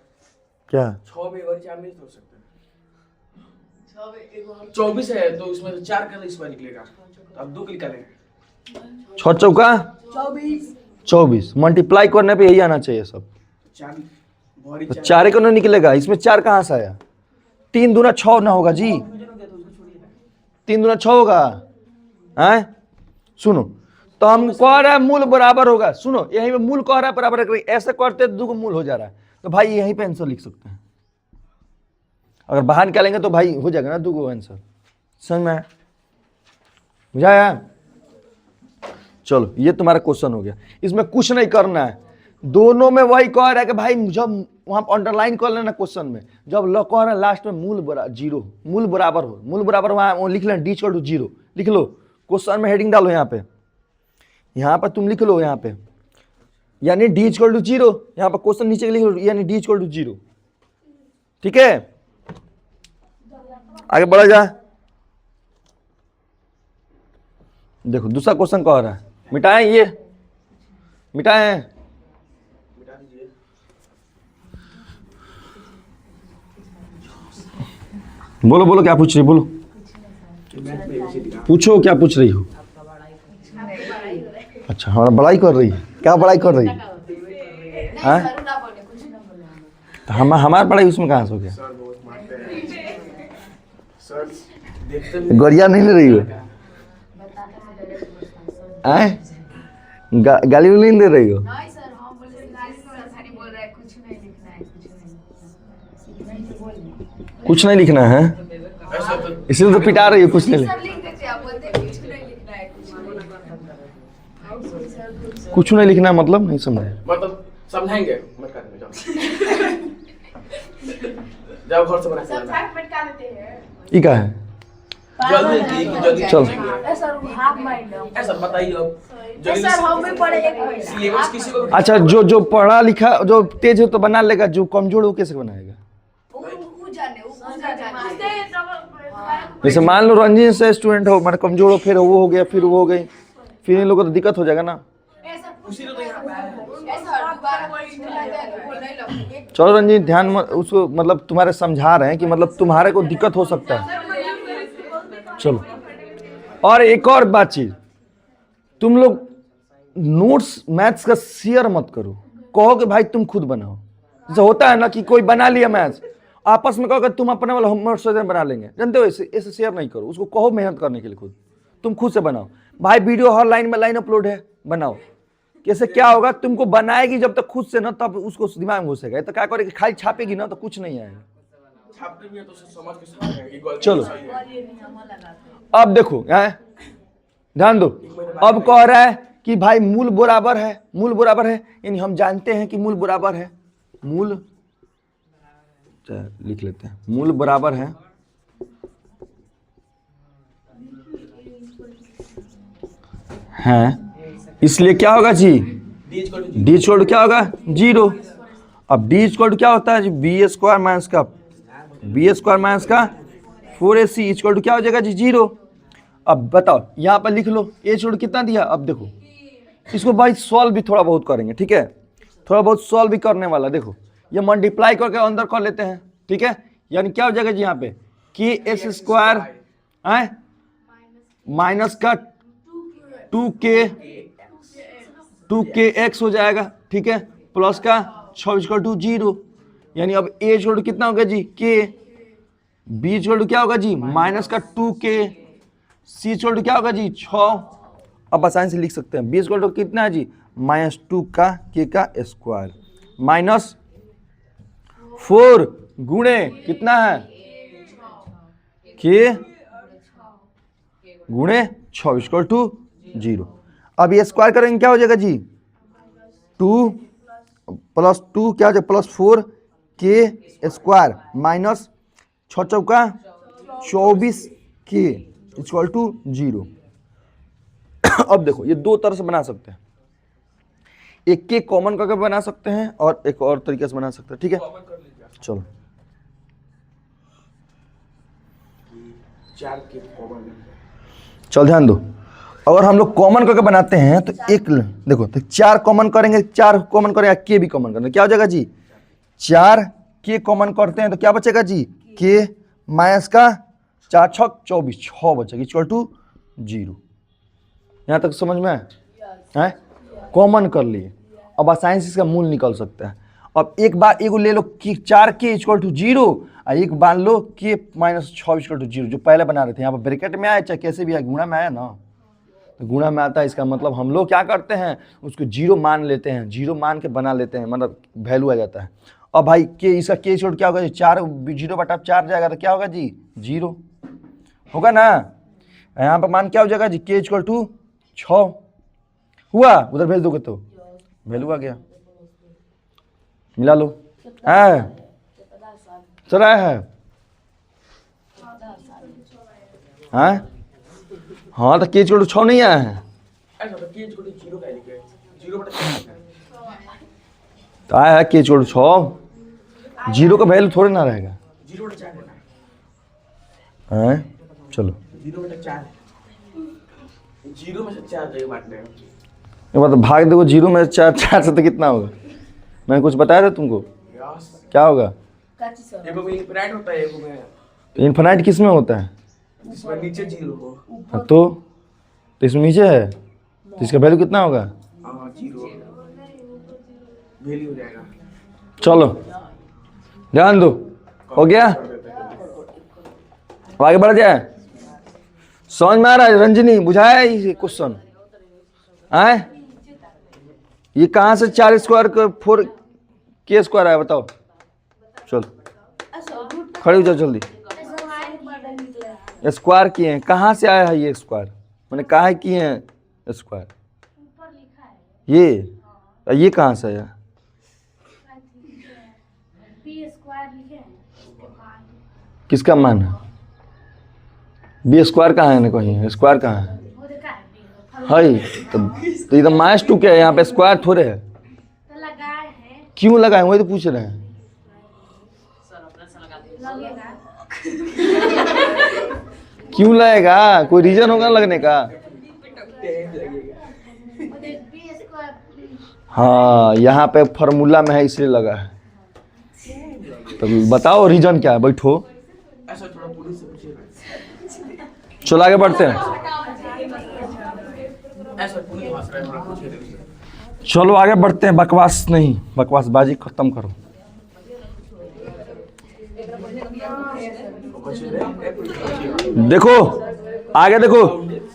S2: क्या
S1: 6 में और 4 में हो सकते हैं, 24 है तो उसमें 4 का स्क्वायर निकलेगा, तो अब 2 क्लिक करेंगे,
S2: 6 चौका 24, मल्टीप्लाई करने पे यही आना चाहिए सब,
S1: 4 भरी
S2: तो 4 को नहीं निकलेगा, इसमें 4 कहाँ से आया, 3 दूना 6 ना होगा जी, 3 दूना 6 होगा, हैं? सुनो तो हम कह रहे हैं मूल बराबर होगा, सुनो यहीं पे मूल कह रहा है बराबर है, ऐसे करते तो 2 को मूल हो जा रहा है, तो भाई यहीं पे आंसर लिख सकते हैं, अगर बाहर निकालेंगे तो भाई हो जाएगा ना 2 को आंसर। समझ में बुझाया? चलो ये तुम्हारा क्वेश्चन हो गया, इसमें कुछ नहीं करना है, दोनों में वही कह रहा है कि भाई जब वहां अंडरलाइन कर लेना क्वेश्चन में, जब ल कह रहा है लास्ट में मूल बराबर 0, मूल बराबर हो, मूल बराबर वहां लिख लेना d इक्वल टू 0 लिख लो, क्वेश्चन में हेडिंग डालो, यहाँ पे तुम लिख लो, यहाँ पे यानी d इक्वल टू 0, यहाँ पर क्वेश्चन नीचे लिख लो यानी d इक्वल टू 0। ठीक है, आगे बढ़ा जाए। देखो दूसरा क्वेश्चन कह रहा है, मिटाएं ये, मिटाएं, बोलो बोलो क्या पूछ रही, बोलो पूछो क्या पूछ रही हो। अच्छा हमारा बड़ाई कर रही है, क्या बड़ाई कर रही है? हाँ? तो हमारा बड़ाई उसमें कहाँ से हो गया?
S1: सर बहुत मारते हैं सर, देखते भी
S2: गरिया नहीं ले रही हो? गाली नहीं दे रही हो?
S3: नहीं सर, हम बोल रहे हैं, बोल रहा है कुछ नहीं लिखना है,
S2: कुछ नहीं लिखना है,
S1: ऐसा तो
S2: इसलिए तो पिटा रही हो, कुछ नहीं
S3: सर लिख देते हैं, आप बोलते हैं कुछ नहीं लिखना है,
S2: कुछ नहीं लिखना है, मतलब नहीं समझे,
S1: मतलब समझाएंगे मत करने जाओ, जब घर से बना के लाना।
S2: ये क्या है?
S1: जल्दी जल्दी
S2: चल।
S3: सर हाफ माइंड है
S1: ऐसा बताइए अब जल्दी
S3: सर, हम भी पढ़े एक महीना
S1: सिलेबस किसी को
S2: अच्छा जो पढ़ा लिखा जो तेज हो तो बना लेगा, जो कमजोर हो कैसे बनाएगा? जैसे मान लो रंजीत से स्टूडेंट हो, मतलब कमजोर हो, फिर वो हो गया, फिर वो हो गई, फिर इन लोगों को तो दिक्कत हो जाएगा ना।
S1: उसी को तो यहाँ
S2: चलो रंजीत ध्यान उसको, मतलब तुम्हारे समझा रहे हैं कि मतलब तुम्हारे को दिक्कत हो सकता है। चलो और एक और बातचीत, तुम लोग नोट्स मैथ्स का शेयर मत करो, कहो कि भाई तुम खुद बनाओ। जैसे होता है ना कि कोई बना लिया मैथ्स, आपस में कहो कि तुम अपने वाला होमवर्क से बना लेंगे, जानते हो, ऐसे शेयर नहीं करो, उसको कहो मेहनत करने के लिए तुम खुद से बनाओ। भाई वीडियो हर लाइन में लाइन अपलोड है, बनाओ। कैसे क्या होगा, तुमको बनाएगी जब तक खुद से ना, तब उसको दिमाग में घुसेगा, तो क्या करेगी, खाली छापेगी ना तो कुछ नहीं आएगा।
S1: छापने में तो समझ के समझेंगे कि गलती
S2: चलो
S1: सही है।
S2: अब देखो ध्यान दो, अब कह रहा है कि भाई मूल बराबर है, मूल बराबर है, यानी हम जानते हैं कि मूल बराबर है, मूल लिख लेते हैं, मूल बराबर है इसलिए क्या होगा जी, डी इक्वल क्या होगा 0। अब डी इक्वल क्या होता है जी, बी स्क्वायर माइनस का 4ac इक्वल टू क्या हो जाएगा जी 0। अब बताओ यहाँ पर लिख लो ए इक्वल कितना दिया। अब देखो इसको भाई सॉल्व भी थोड़ा बहुत करेंगे, ठीक है, थोड़ा बहुत सॉल्व भी करने वाला। देखो ये मल्टीप्लाई करके अंदर कर लेते हैं, ठीक है, यानी क्या हो जाएगा जी यहाँ पे कि एस स्क्वायर माइनस का 2k x हो जाएगा, ठीक है, प्लस का 6 इक्वल टू 0, यानी अब a इक्वल टू कितना होगा जी k, b इक्वल टू क्या होगा जी माइनस का 2k, c इक्वल टू क्या होगा जी 6। अब आसानी से लिख सकते हैं b इक्वल टू कितना है जी -2 का k का स्क्वायर माइनस 4 गुणे कितना है k गुणे 6 इक्वल टू 0। अब ये स्क्वायर करेंगे क्या हो जाएगा जी 2 प्लस 2 क्या हो जाएगा प्लस 4 के स्क्वायर माइनस 6 चौका 24 के इक्वल टू 0। अब देखो ये दो तरह से बना सकते हैं, एक के कॉमन करके बना सकते हैं और एक और तरीके से बना सकते हैं, ठीक है। चलो
S1: 4 के कॉमन,
S2: चल ध्यान दो, अगर हम लोग कॉमन करके बनाते हैं तो एक देखो तो 4 कॉमन करेंगे, 4 कॉमन करेंगे के भी कॉमन करेंगे, क्या हो जाएगा जी 4 के कॉमन करते हैं तो क्या बचेगा जी के माइनस का 4 छक 24 6 बचेगा इक्वल टू 0। यहाँ तक समझ में है, कॉमन कर लिए, अब आसानी से इसका मूल निकल सकता है। अब एक बार एगो ले लो कि 4 के इक्वल टू 0 और एक बार लो के माइनस 6 इक्वल टू 0, जो पहले बना रहे थे यहाँ पर ब्रैकेट में आया चाहे कैसे भी आया, गुणा में आया ना, तो गुणा में आता है, इसका मतलब हम लोग क्या करते हैं उसको 0 मान लेते हैं, 0 मान के बना लेते हैं, मतलब वैल्यू आ जाता है। अब भाई के इसका के इक्वल क्या होगा जी 4 0/4 जाएगा तो क्या होगा जी 0 होगा ना, यहाँ पर मान क्या हो जाएगा जी के इक्वल टू 6 हुआ, उधर भेज दोगे तो वैल्यू आ गया, मिला लो है चल रहा है हाँ हाँ तो के इक्वल टू 6 नहीं आया है
S1: ऐसा तो के इक्वल टू 0 का लिखे 0/4
S2: तो आया है के इक्वल टू 6, 0 का वैल्यू थोड़े ना रहेगा
S1: 0/4 है ना,
S2: हैं, चलो
S1: 0/4 0 में से 4 जगह बांटने हैं।
S2: ये मतलब भाग देखो 0 में 4 4 से तो कितना होगा, मैंने कुछ बताया था तुमको
S1: यस,
S2: क्या होगा,
S1: एगो में इंफिनाइट होता है, एगो में
S2: तो इन्फिनाइट किस में होता है,
S1: जिसमें नीचे 0 हो,
S2: हाँ, तो इसमें नीचे है तो इसका वैल्यू कितना होगा,
S1: हाँ 0 वैल्यू हो जाएगा।
S2: चलो ध्यान दो, हो गया, अब आगे बढ़ जाए, समझ में आ रहा है रंजनी, बुझाया ये क्वेश्चन आए, ये कहाँ से 4 स्क्वायर का 4 के स्क्वायर आया बताओ, चलो खड़े हो जाओ जल्दी, स्क्वायर किए हैं, कहाँ से आया है ये स्क्वायर, मैंने कहा है किए हैं स्क्वायर, ये कहाँ से आया, किसका मान है, बी स्क्वायर कहाँ है ना, कहीं स्क्वायर कहाँ है तो इधर -2 क्या है, यहाँ पे स्क्वायर थोड़े है, क्यों लगाए वही तो पूछ रहे हैं, क्यों लगेगा, कोई रीजन होगा लगने का, हाँ यहाँ पे फॉर्मूला में है इसलिए लगा है, तो बताओ रीजन क्या है, बैठो,
S1: ऐसा थोड़ा पुलिस से पूछिए,
S2: चलो आगे बढ़ते हैं,
S1: ऐसा पुलिस भाषा है, थोड़ा पूछिए,
S2: चलो आगे बढ़ते हैं, बकवास नहीं, बकवासबाजी खत्म करो, देखो आगे देखो,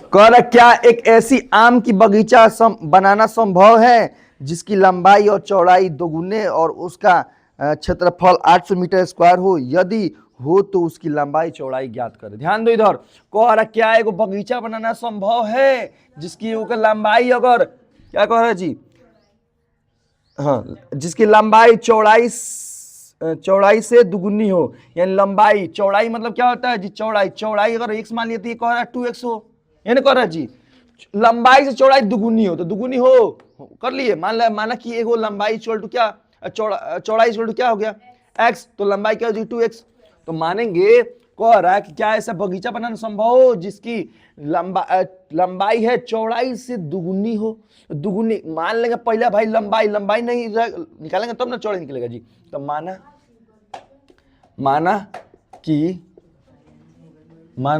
S2: कह रहा क्या एक ऐसी आम की बगीचा बनाना संभव है जिसकी लंबाई और चौड़ाई दोगुने और उसका क्षेत्रफल 800 मीटर स्क्वायर हो, यदि हो तो उसकी लंबाई चौड़ाई ज्ञात करें। ध्यान दो इधर, कह रहा क्या एक बगीचा बनाना संभव है जिसकी लंबाई अगर क्या कह रहा है जी, हाँ जिसकी लंबाई चौड़ाई से दुगुनी हो, यानी लंबाई चौड़ाई मतलब क्या होता है जी चौड़ाई अगर x मान लिया तो ये कह रहा है 2x हो, यानी कह रहा है जी लंबाई से चौड़ाई दुगुनी हो, तो दुगुनी हो कर लिए, माना कि एगो लंबाई इक्वल टू क्या चौड़ाई इक्वल टू क्या हो गया x, तो लंबाई क्या हो जाएगी 2x, तो मानेंगे कह रहा है कि क्या ऐसा बगीचा बनाना संभव हो जिसकी लंबाई है चौड़ाई से दुगुनी हो, दुगुनी मान लेंगे पहले भाई लंबाई नहीं निकालेंगे तब ना चौड़ाई निकलेगा जी, तो माना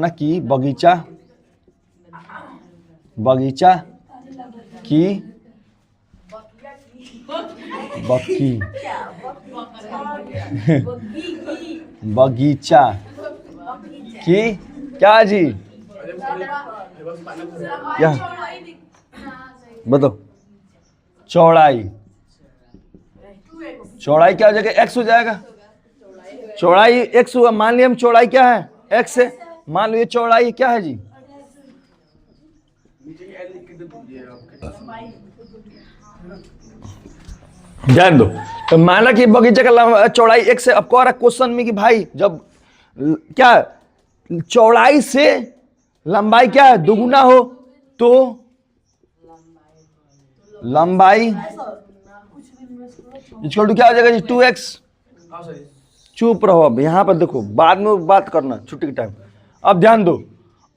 S2: कि बगीचा बगीचा की बक्की बगीचा की क्या जी क्या बताओ चौड़ाई चौड़ाई क्या हो जाएगा एक्स हो जाएगा चौड़ाई एक्स हुआ मान लिया हम चौड़ाई क्या है एक्स है मान लो ये चौड़ाई क्या है जी ध्यान दो तो माना कि बगीचे का चौड़ाई एक्स है अब कह रहा क्वेश्चन में कि भाई जब क्या चौड़ाई से लंबाई क्या है दुगुना हो तो लंबाई इक्वल टू क्या हो जाएगा जी 2x चुप रहो अब यहां पर देखो बाद में बात करना छुट्टी के टाइम अब ध्यान दो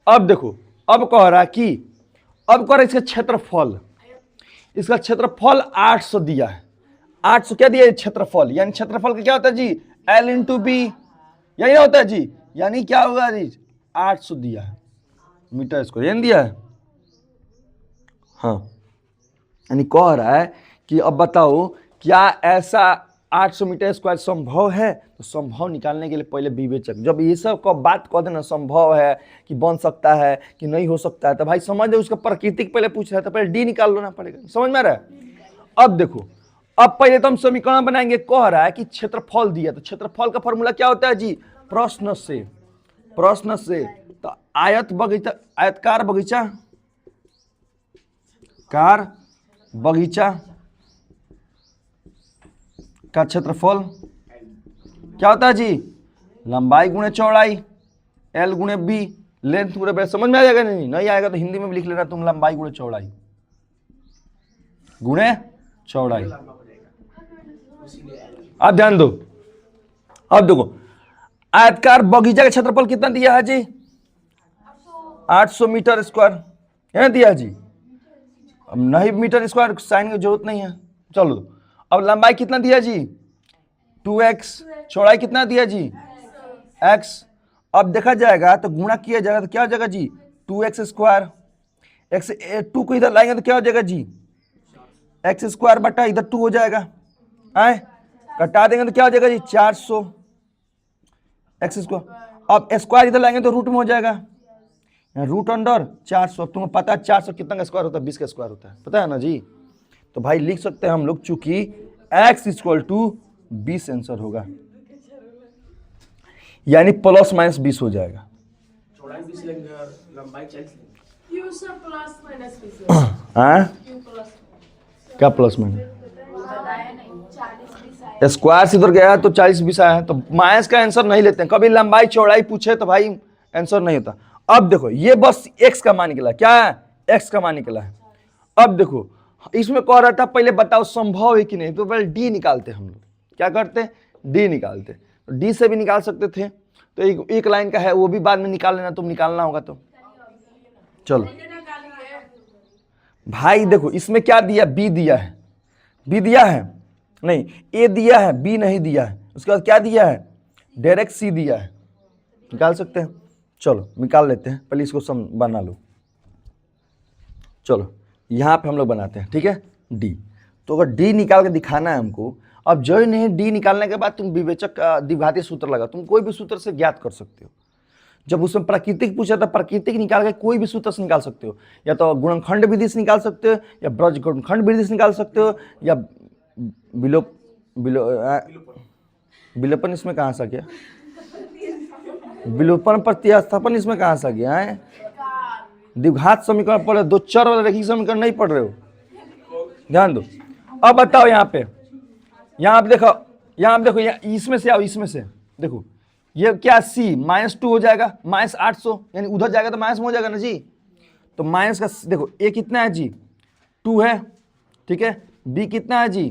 S2: अब देखो अब कह रहा कि अब कह रहा इसका क्षेत्रफल 800 दिया है 800 क्या दिया है क्षेत्रफल यानी क्षेत्रफल का क्या होता है जी L इंटू बी यही होता है जी यानी क्या होगा जी 800 दिया है मीटर स्क्वायर यानी दिया है हाँ यानी कह रहा है कि अब बताओ क्या ऐसा 800 मीटर स्क्वायर संभव है तो संभव निकालने के लिए पहले विवेचक जब ये सब का बात कह देना संभव है कि बन सकता है कि नहीं हो सकता है तो भाई समझ लो उसका प्राकृतिक पहले पूछ रहा है तो पहले डी निकाल लेना पड़ेगा समझ में आ रहा है अब देखो अब पहले तो हम समीकरण बनाएंगे कह रहा है कि क्षेत्रफल दिया तो क्षेत्रफल का फॉर्मूला क्या होता है जी प्रश्न से तो आयतकार बगीचा का क्षेत्रफल क्या होता है जी लंबाई गुणे चौड़ाई L गुणे बी लेंथ गुणे ब्रेथ समझ में आ जाएगा नहीं आएगा तो हिंदी में भी लिख लेना तुम लंबाई गुणे चौड़ाई अब ध्यान दो अब देखो आयतकार बगीचा का क्षेत्रफल कितना दिया है जी 800 मीटर स्क्वायर है दिया जी अब नहीं मीटर स्क्वायर साइन की जरूरत नहीं है चलो अब लंबाई कितना दिया जी 2x चौड़ाई कितना दिया जी x अब देखा जाएगा तो गुणा किया जाएगा तो क्या हो जाएगा जी 2x स्क्वायर x 2 को इधर लाएंगे तो क्या हो जाएगा जी x स्क्वायर बटा इधर 2 हो जाएगा आए कटा देंगे तो क्या हो जाएगा जी 400 x स्क्वायर अब स्क्वायर इधर लाएंगे तो रूट में हो जाएगा रूट अंडर 400 तुम्हें पता है 400 कितना का स्क्वायर होता है 20 का स्क्वायर होता है पता है ना जी तो भाई लिख सकते हैं हम लोग चूंकि x इक्वल टू 20 आंसर होगा यानी प्लस माइनस 20 हो जाएगा
S1: चौड़ाई 20 लेंगे और लंबाई 40 लेंगे
S4: क्यों सर प्लस माइनस
S2: क्या प्लस माइनस स्क्वायर से इधर गया तो 40-20 आया है तो माइनस का आंसर नहीं लेते हैं कभी लंबाई चौड़ाई पूछे तो भाई आंसर नहीं होता अब देखो ये बस x का मान निकला क्या है x का मान निकला है अब देखो इसमें कह रहा था पहले बताओ संभव है कि नहीं तो पहले डी निकालते हम लोग क्या करते डी निकालते तो डी से भी निकाल सकते थे तो एक लाइन का है वो भी बाद में निकाल लेना तुम निकालना होगा तो चलो भाई देखो इसमें क्या दिया बी दिया है नहीं ए दिया है बी नहीं दिया है उसके बाद क्या दिया है डायरेक्ट सी दिया है निकाल सकते हैं चलो निकाल लेते हैं पहले इसको बना लो चलो यहाँ पे हम लोग बनाते हैं ठीक है डी तो अगर डी निकाल के दिखाना है हमको अब जो नहीं डी निकालने के बाद तुम विवेचक का द्विघाती सूत्र लगा तुम कोई भी सूत्र से ज्ञात कर सकते हो जब उसमें प्राकृतिक पूछा था प्राकृतिक निकाल के कोई भी सूत्र से निकाल सकते हो या तो गुणनखंड विधि से निकाल सकते हो या ब्रज गुणनखंड विधि से निकाल सकते हो या विलोपन इसमें कहाँ से आ गया विलोपन प्रतिस्थापन इसमें कहाँ से आ गया है द्विघात समीकरण पढ़ दो चर वाला रैखिक समीकरण नहीं पढ़ रहे हो ध्यान दो अब बताओ यहाँ आप देखो इसमें से आओ इसमें से देखो ये क्या c -2 हो जाएगा -800 यानी उधर जाएगा तो माइनस में हो जाएगा ना जी तो माइनस का देखो a कितना है जी 2 है ठीक है b कितना है जी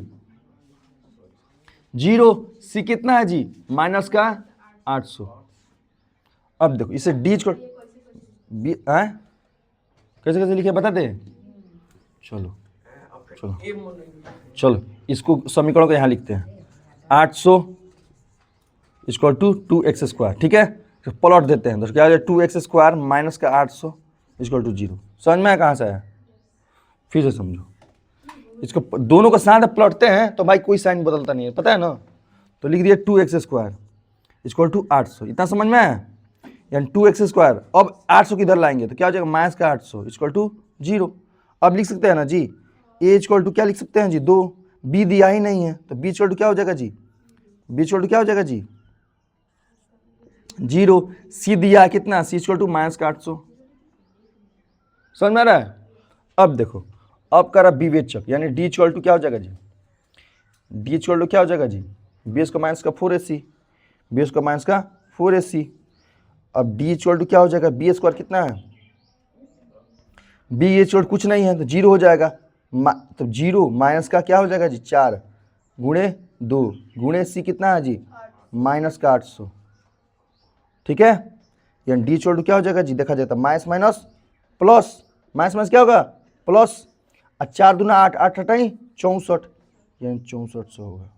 S2: 0 c कितना है जी माइनस का 800 अब देखो इसे d को b कैसे लिखे बता दे चलो इसको समीकरण को यहाँ लिखते हैं 800 इक्वल टू 2x स्क्वायर ठीक है तो प्लॉट देते हैं तो क्या हो जाए 2x स्क्वायर माइनस का 800 इक्वल टू 0। समझ में आया कहाँ से आया? फिर से समझो, इसको दोनों को साथ पलटते हैं तो भाई कोई साइन बदलता नहीं है, पता है ना। तो लिख दिया 2x² इक्वल टू 800, इतना समझ में आया? यानी 2x²। अब 800 किधर लाएंगे तो क्या हो जाएगा, माइनस का 800 इक्वल टू 0। अब लिख सकते हैं ना जी, a इक्वल टू क्या लिख सकते हैं जी, 2। b दिया ही नहीं है तो b इक्वल टू क्या हो जाएगा जी, b इक्वल टू क्या हो जाएगा जी, 0। c दिया है कितना, c इक्वल टू माइनस का 800। समझ में आ रहा है? अब देखो, अब करा विवेचक, यानी d इक्वल टू क्या हो जाएगा जी, d इक्वल टू क्या हो जाएगा जी, bs का माइनस का 4ac, bs का माइनस का 4ac। अब d इक्वल टू क्या हो जाएगा, b² कितना है, b इक्वल कुछ नहीं है तो 0 हो जाएगा। तो 0 माइनस का क्या हो जाएगा जी, 4 गुणे 2 गुणे c कितना है जी, माइनस का 800। ठीक है, यानी d इक्वल टू क्या हो जाएगा जी, देखा जाता minus minus plus, minus minus क्या होगा प्लस, और 4 दूना 8, 8 हटाई 64, यानी 6400 होगा।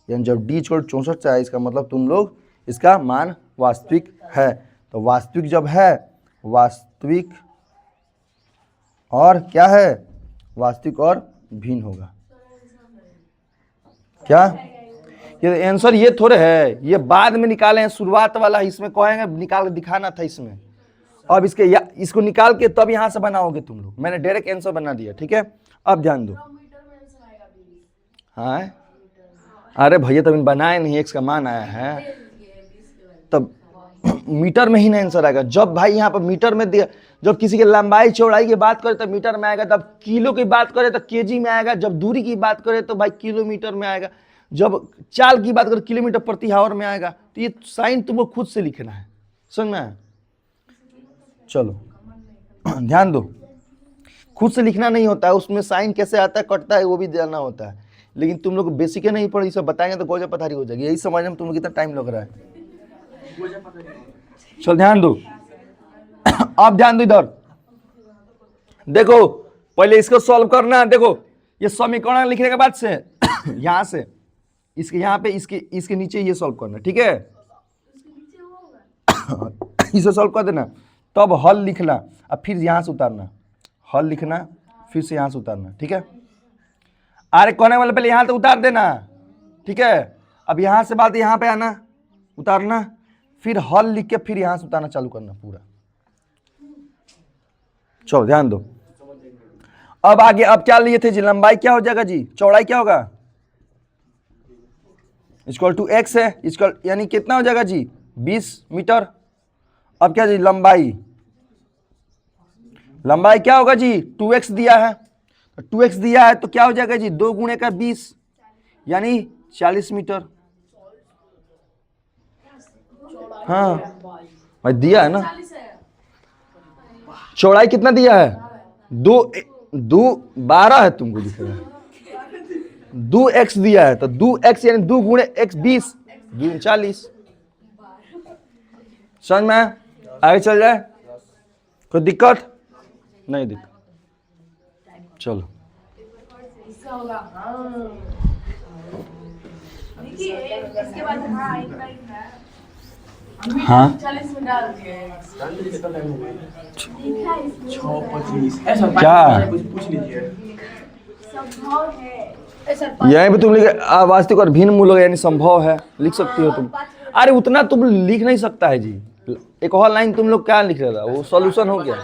S2: यानी जब d इक्वल 64 से आए, इसका मतलब तुम लोग इसका मान वास्तविक है। तो वास्तविक जब है, वास्तविक और क्या है, वास्तविक और भिन्न होगा। क्या ये आंसर ये थोड़े है, ये बाद में निकाले हैं, शुरुआत वाला इसमें कहेंगे निकाल के दिखाना था इसमें। अब इसको निकाल के तब यहां से बनाओगे तुम लोग, मैंने डायरेक्ट आंसर बना दिया। ठीक है, अब ध्यान दो। हाँ अरे भैया तब बनाए नहीं, x का मान आया है तब मीटर में ही ना आंसर आएगा। जब भाई यहाँ पर मीटर में दिया, जब किसी के लंबाई चौड़ाई की बात करें तो मीटर में आएगा, तब किलो की बात करें तो केजी में आएगा, जब दूरी की बात करें तो भाई किलोमीटर में आएगा, जब चाल की बात करें किलोमीटर प्रति आवर में आएगा। तो ये साइन तुमको खुद से लिखना है, समझ में आया? चलो ध्यान दो, खुद से लिखना नहीं होता है, उसमें साइन कैसे आता है कटता है वो भी जानना होता है। लेकिन तुम लोग बेसिक नहीं पढ़े, सब बताएंगे तो गोजा पथारी हो जाएगी। यही समझने में तुम लोग कितना टाइम लग रहा है। चल ध्यान दो, अब ध्यान दो इधर देखो, पहले इसको सॉल्व करना है। देखो ये समीकरण लिखने के बाद से यहां से इसके यहाँ पे इसके नीचे ये सॉल्व करना, ठीक है? इसे सॉल्व कर देना, तब हल लिखना, अब फिर यहां से उतारना, हल लिखना फिर से यहां से उतारना। ठीक है, अरे कोने वाले पहले यहां से उतार देना, ठीक है? अब यहां से बात यहां पे आना, उतारना, फिर हल लिख के फिर यहां से उतारना चालू करना पूरा। चलो ध्यान दो, अब आगे अब क्या लिए थे जी, लंबाई क्या हो जाएगा जी, चौड़ाई क्या होगा, इक्वल टू x है, इक्वल यानी कितना हो जाएगा जी 20 मीटर। अब क्या जी, लंबाई क्या होगा जी, 2x दिया है, तो 2x दिया है तो क्या हो जाएगा जी, 2 गुणे का 20 यानी 40 मीटर। हाँ भाई दिया है ना, चौड़ाई कितना दिया है, 12 है तुमको दिख रहा है, 2x दिया है तो 2x यानी 2 गुणे x 20, 2 40। समझ में आगे चल जाए, कोई दिक्कत नहीं? दिक्कत चलो हाँ
S3: 40 में डाल दिए।
S1: ऐसा
S2: क्या
S1: पूछ लीजिए।
S3: संभव है
S2: यहीं पे तुम लिख वास्तविक और भिन्न मूल यानी संभव है, लिख सकती हो तुम। अरे उतना तुम लिख नहीं सकता है जी, एक और लाइन तुम लोग क्या लिख रहा था, वो सॉल्यूशन हो गया।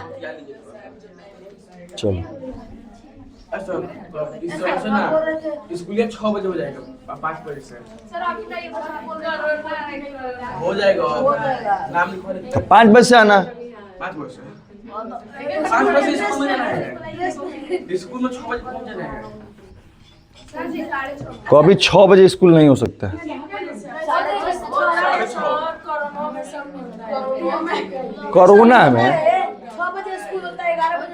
S2: चलो
S1: स्कूल 6 बजे हो जाएगा, 5 बजे से
S3: सर आप बताइए, बस आप बोल रहे हैं
S1: हो जाएगा। नाम लिखवा दे,
S2: तो 5 बजे से आना,
S1: 5 बजे से 5 बजे स्कूल में जाना है, स्कूल में 6 बजे पहुंच जाना है।
S2: कभी 6 बजे स्कूल नहीं हो सकता है। कोरोना में
S3: 6 बजे स्कूल होता है, 11 बजे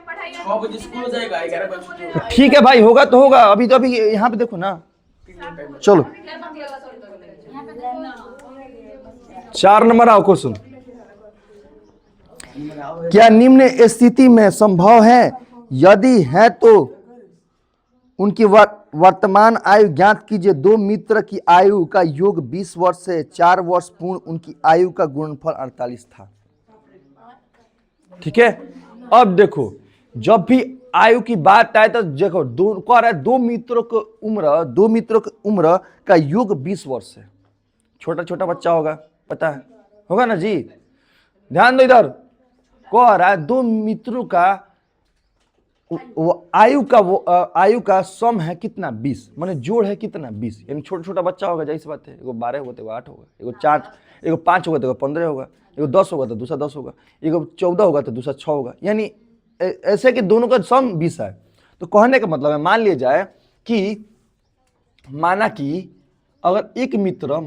S3: पढ़ाई
S1: 6 बजे स्कूल हो जाएगा, 11 बजे छुट्टी होगा।
S2: ठीक है भाई, होगा तो होगा, अभी तो अभी यहाँ पे देखो ना। चलो 4 नंबर आओ क्वेश्चन, क्या निम्न स्थिति में संभव है, यदि है तो उनकी वर्तमान आयु ज्ञात कीजिए। 2 मित्र की आयु का योग 20 वर्ष से 4 वर्ष पूर्ण, उनकी आयु का गुणनफल 48 था। ठीक है। अब देखो जब भी आयु की बात आए तो देखो कह रहा है दो मित्रों की उम्र का योग 20 वर्ष है। छोटा छोटा बच्चा होगा, पता है, होगा ना जी। ध्यान दो इधर, कह रहा है दो मित्रों का आयु का सम है कितना 20, माने जोड़ है कितना 20। यानी छोटा छोटा बच्चा होगा, जैसी बात है। एगो 12 होगा तो एगो 8 होगा, एगो 4, एगो 5 होगा तो एगो 15 होगा, एगो 10 होगा तो दूसरा 10 होगा, एगो 14 होगा तो दूसरा 6 होगा। यानी ऐसे कि दोनों का सम 20 है। तो कहने का मतलब है, मान लिया जाए कि माना कि अगर एक मित्र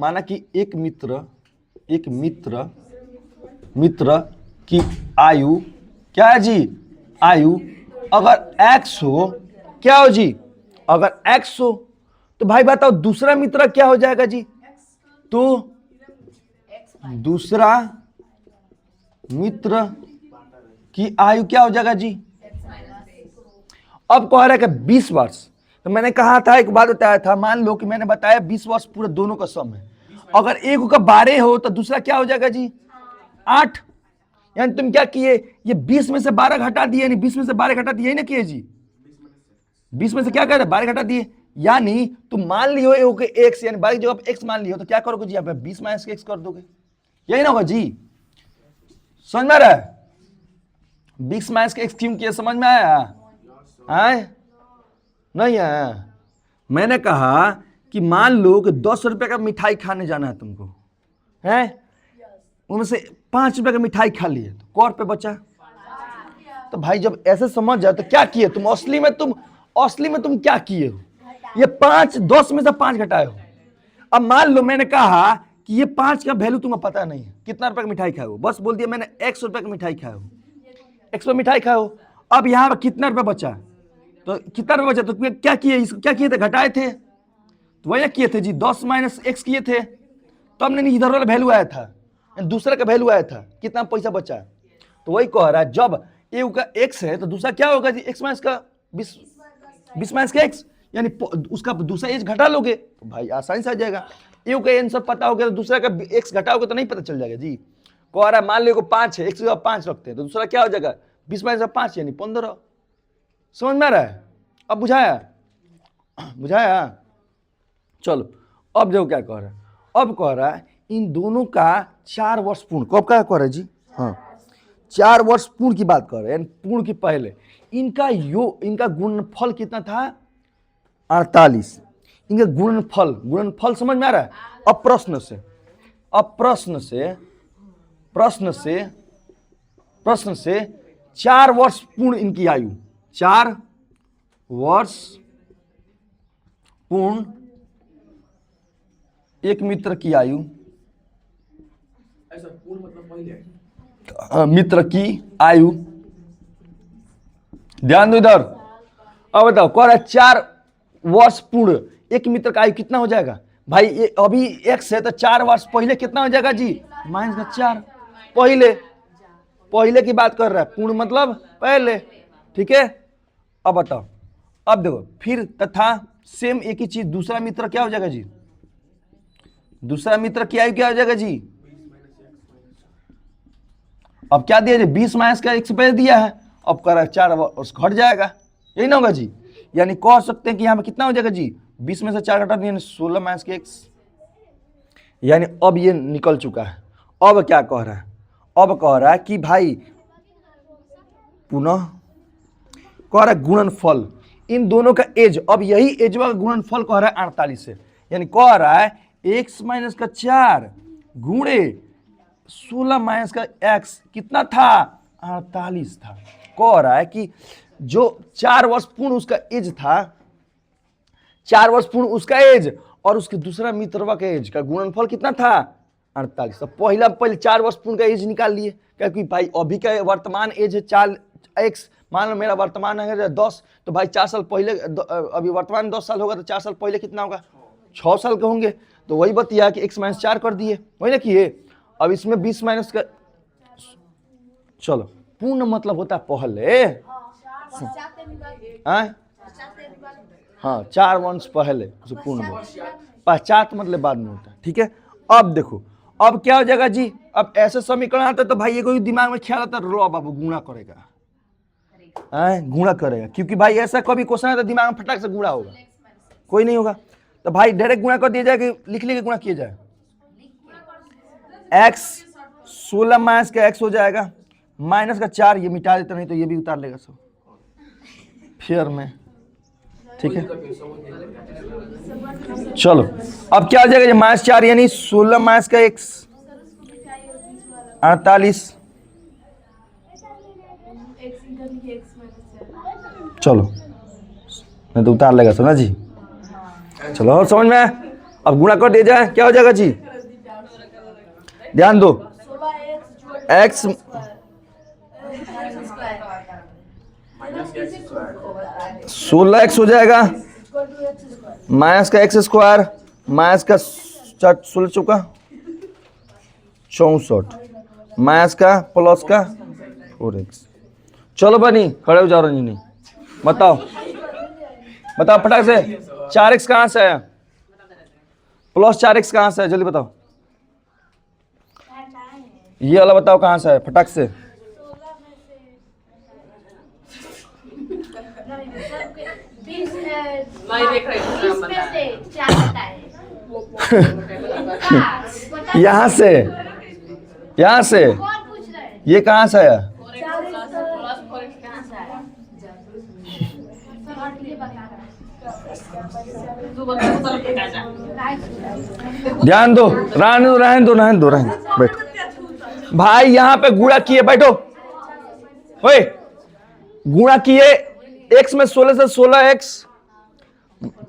S2: की आयु क्या है जी, आयु अगर x हो, क्या हो जी, अगर x हो तो भाई बताओ दूसरा मित्र क्या हो जाएगा जी। तो दूसरा मित्र की आयु क्या हो जाएगा जी। अब कह रहा है कि 20 वर्ष। तो मैंने कहा था, एक बात बताया था, मान लो कि मैंने बताया 20 वर्ष पूरे दोनों का सम है। अगर एक का 12 हो तो दूसरा क्या हो जाएगा जी 8। यानी तुम क्या किए, ये 20 में से 12 घटा दिए, यानी 20 में से 12 घटा दिए ना किए जी, 20 में से क्या कहते हैं 12 घटा दिए। यानी तुम मान लियो x, यानी 12 की जगह x मान लियो तो क्या करोगे जी, यहाँ पे 20 माइनस x कर दोगे, यही ना होगा जी। समझ में आ रहा है, 20 माइनस x क्यों किया, समझ में आया आए नहीं आया। मैंने कहा कि मान लो कि 10 रुपए का मिठाई खाने जाना है तुमको, है उनमें से 5 रुपए का मिठाई खा लिए तो कौ रुपए बचा। तो भाई जब ऐसे समझ जाए तो क्या किए तुम, असली में तुम क्या किए हो, ये 5 10 में से 5 घटाए हो। अब मान लो मैंने कहा कि ये 5 का वैल्यू तुम्हें पता नहीं है, कितना रुपए का मिठाई खाए हो, बस बोल दिया मैंने 100 रुपए का मिठाई खाए हो, 100 मिठाई खाए हो। अब यहाँ पर कितना रुपए बचा, तो कितना रुपए बचा, तो क्या किए, क्या किए थे, घटाए थे, तो वही किए थे जी, 10 माइनस x किए थे, तो हमने इधर वाला वैल्यू आया था, दूसरा का वैल्यू आया था, कितना पैसा बचा। तो वही कह रहा है जब ए का x है तो दूसरा क्या होगा जी, x माइनस का 20 माइनस का x, यानी उसका दूसरा एज घटा लोगे तो भाई आसानी से आ जाएगा। ए का आंसर पता हो गया तो दूसरा का x घटाओगे तो नहीं पता चल जाएगा जी। कह रहा है मान लो 5 है, x 5 रखते हैं तो दूसरा क्या हो जाएगा 20 माइनस 5 यानी 15। समझ में आ रहा है, अब बुझाया। चलो अब देखो क्या कह रहा है, अब कह रहा है इन दोनों का 4 वर्ष पूर्ण, कब क्या कह रहा है जी, हाँ 4 वर्ष पूर्ण की बात कर रहे हैं, यानी पूर्ण की पहले इनका गुणनफल कितना था 48। इनका गुणनफल समझ में आ रहा है। अब प्रश्न से 4 वर्ष पूर्ण इनकी आयु, 4 वर्ष पूर्ण एक मित्र की आयु,
S1: ऐसा पूर्ण मतलब पहले
S2: मित्र की आयु, ध्यान दो इधर। अब बताओ कह रहा है 4 वर्ष पूर्ण एक मित्र का आयु कितना हो जाएगा भाई, ये अभी x है तो 4 वर्ष पहले कितना हो जाएगा जी माइनस का 4, पहले की बात कर रहा है, पूर्ण मतलब पहले, ठीक है। अब बताओ, अब देखो फिर तथा सेम एक ही चीज, दूसरा मित्र क्या हो जाएगा जी, दूसरा मित्र की आयु क्या हो जाएगा जी, अब क्या दिया जी 20 माइनस का x पे दिया है, अब कर रहा है 4 वर्ष घट जाएगा, यही ना होगा जी। यानी कह सकते हैं कि यहाँ पे कितना हो जाएगा जी 20 में से 4 घटा दिया 16 माइनस के x, यानी अब ये निकल चुका है। अब क्या कह रहा है, अब कह रहा है कि भाई पुनः कह रहा है गुणनफल इन दोनों का एज, अब यही एज का गुणनफल कह रहा है 48 से, यानी कह रहा है x माइनस का 4 गुणे 16 माइनस का x कितना था 48 था। कह रहा है कि जो 4 वर्ष पूर्ण उसका एज था, 4 वर्ष पूर्ण उसका एज और उसके दूसरा मित्रवा का एज का गुणनफल कितना था 48। तो पहले 4 वर्ष पूर्ण का एज निकाल लिए, क्योंकि भाई अभी का वर्तमान एज है 4x, मान लो मेरा वर्तमान है 10, तो भाई 4 साल पहले, अभी वर्तमान 10 साल होगा तो 4 साल पहले कितना होगा 6 साल के होंगे। तो वही बतिया कि x माइनस 4 कर दिए, वही ना किए। अब इसमें 20 माइनस का, चलो पूर्ण मतलब होता है पहले, हाँ 4 वर्ष पहले उसे पूर्ण, पश्चात मतलब बाद में होता है, ठीक है। अब देखो, अब क्या हो जाएगा जी, अब ऐसे समीकरण आता है तो भाई ये कोई दिमाग में ख्याल आता है, लो बाबू गुणा करेगा, गुणा करेगा, क्योंकि भाई ऐसा कभी क्वेश्चन आता है दिमाग में फटाक से गुणा होगा, कोई नहीं होगा, तो भाई डायरेक्ट गुणा कर दिया जाए कि लिख लिख के गुणा किया जाए। x 16 माइनस का x हो जाएगा, माइनस का 4, ये मिटा देता, नहीं तो ये भी उतार लेगा सब फिर में, ठीक है। चलो अब क्या हो जाएगा, माइनस 4 यानी 16 माइनस का x 48, चलो नहीं तो उतार लेगा सब ना जी। चलो और समझ में आया? अब गुणा कर दिया जाए, क्या हो जाएगा जी, ध्यान दो, x 16x हो जाएगा, माइनस का x स्क्वायर, माइनस का 16 चौका 64, माइनस का प्लस का 4x। चलो बनी खड़े हो जाओ रंजीनी, बताओ बताओ फटाक से, 4x कहाँ से आया, प्लस 4x कहाँ से है, जल्दी बताओ, ये वाला बताओ कहाँ से है, फटाक से। यहाँ से, यहाँ से, ये कहाँ से आया, ध्यान दो, रहने दो रहने दो रहने दो रहने दो, बैठो भाई, यहाँ पे गुणा किए, बैठो ओए, गुणा किए x में 16 से 16x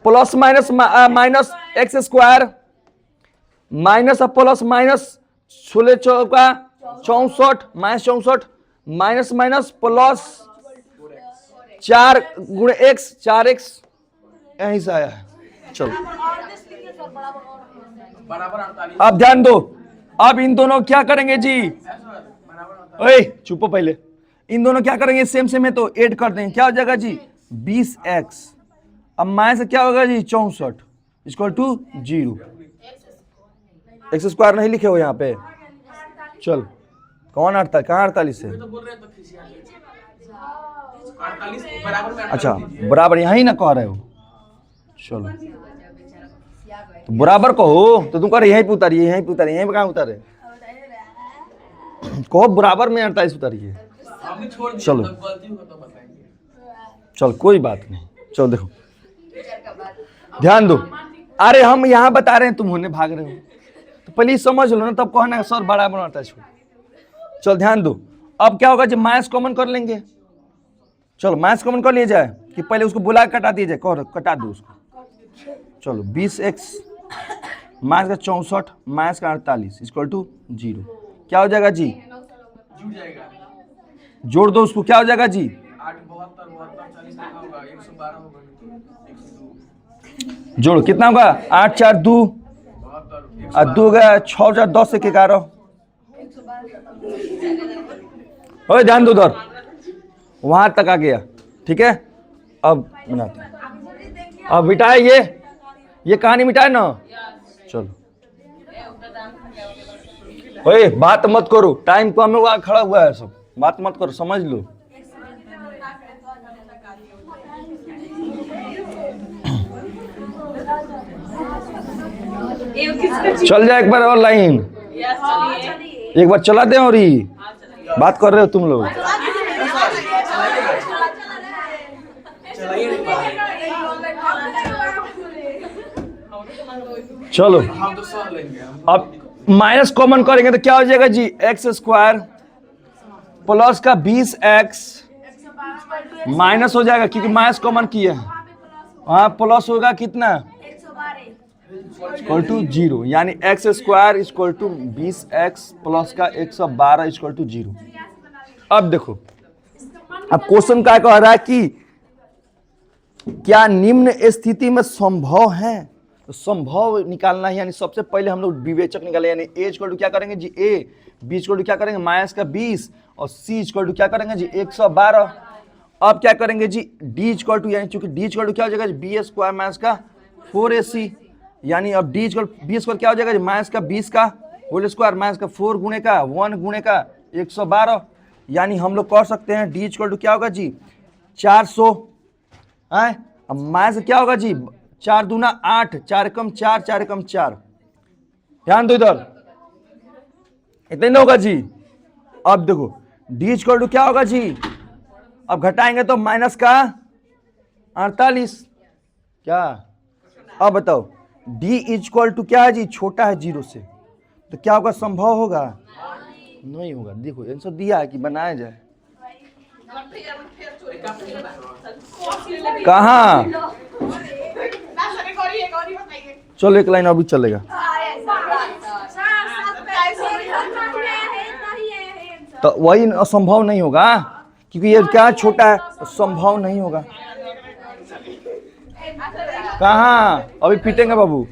S2: plus minus minus x square minus plus minus 16 चौका 64 माइनस 64 माइनस माइनस प्लस 4 गुणे x 4x यहीं से आया है। चलो अब ध्यान दो, अब इन दोनों क्या करेंगे जी, ओए चुपो पहले, इन दोनों क्या करेंगे, सेम सेम है तो ऐड कर देंगे, क्या हो जाएगा जी 20x, अब माइनस से क्या होगा जी 64 इक्वल टू 0, एक्स स्क्वायर नहीं लिखे हो यहाँ पे, चल कौन 48 कहाँ 48 है, अच्छा बराबर यहीं ना कह रहे हो, चलो तो बराबर कहो, तो तुम कह रहे यहीं पे उतारिए यहीं पे उतारिए, यहीं पे कहाँ उतारे, कहो बराबर में 48 उतारिए, चलो चल कोई बात नहीं, चलो देखो ध्यान दो, अरे हम यहाँ बता रहे हैं तुम होने भाग रहे हो, तो पहले समझ लो ना तब कहना सर बराबर आता है। चल ध्यान दो, अब क्या होगा जब माइनस कॉमन कर लेंगे, चलो माइनस कॉमन कर लिया जाए कि पहले उसको बुला कटा दिया जाए, कह कटा दो उसको, चलो 20x माइनस का 64 माइनस का 48 इक्वल टू 0, क्या हो जाएगा जी, जोड़ दो उसको, क्या हो जाएगा जी 8 जोड़ो कितना होगा 8 4 2 और 2 हो गया 6 4 10 1 11, ओए ध्यान दो उधर, वहां तक आ गया, ठीक है। अब बनाते हैं, अब मिटाए ये कहानी मिटाए ना, चलो ओए बात मत करो, टाइम कम हुआ खड़ा हुआ है सब, बात मत करो, समझ लो। चल जाए एक बार और लाइन, एक बार चला दे, और ही बात कर रहे हो तुम लोग, चलो अब माइनस कॉमन करेंगे तो क्या हो जाएगा जी एक्स स्क्वायर प्लस का 20x माइनस हो जाएगा क्योंकि माइनस कॉमन किया है, वहां प्लस होगा कितना इक्वल टू 0, यानी x square equal to 20x plus का 112 इक्वल टू 0। अब देखो, अब क्वेश्चन क्या कह रहा है कि क्या निम्न स्थिति में संभव है, तो संभव निकालना है, यानी सबसे पहले हम लोग विवेचक निकाले, यानी ए इक्वल टू क्या करेंगे जी ए, बी इक्वल टू क्या करेंगे माइनस का 20 और सी इक्वल टू क्या करेंगे जी 112। अब क्या करेंगे जी डी इक्वल टू, यानी चूंकि डी इक्वल टू क्या हो जाएगा बी स्क्वायर माइनस का 4ac, यानी अब डी इक्वल बी स्क्वायर क्या हो जाएगा जी माइनस का 20 का होल स्क्वायर माइनस का 4 गुणे का 1 गुणे का 112, यानी हम लोग कर सकते हैं डी इक्वल टू क्या होगा जी 400 है। अब माइनस क्या होगा जी 4 दूना 8, 4 कम 4, 4 कम 4, ध्यान दो इधर, इतने ना होगा जी। अब देखो डी इक्वल टू क्या होगा जी, अब घटाएंगे तो माइनस का 48, क्या। अब बताओ डी इक्वल टू क्या है जी, छोटा है 0 से, तो क्या होगा, संभव होगा, नहीं होगा। देखो आंसर दिया है कि बनाया जाए, कहाँ, चलो एक लाइन अभी चलेगा। तो वही असंभव नहीं होगा, क्योंकि ये क्या छोटा है, तो संभव नहीं होगा। कहाँ, अभी पीटेंगे बाबू।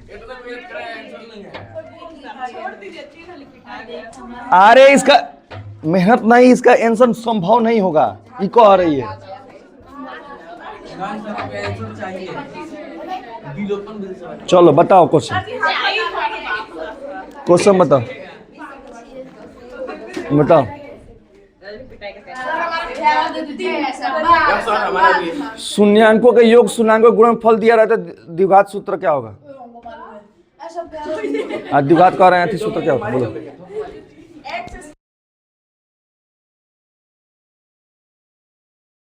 S2: अरे इसका मेहनत नहीं, इसका आंसर संभव नहीं होगा, ये कह रही है। चलो बताओ क्वेश्चन, क्वेश्चन बताओ, बताओ। शून्यांकों के योग शून्यांकों गुणनफल दिया रहता है, द्विघात सूत्र क्या होगा। द्विघात कह रहे हैं, सूत्र क्या होगा बोलो।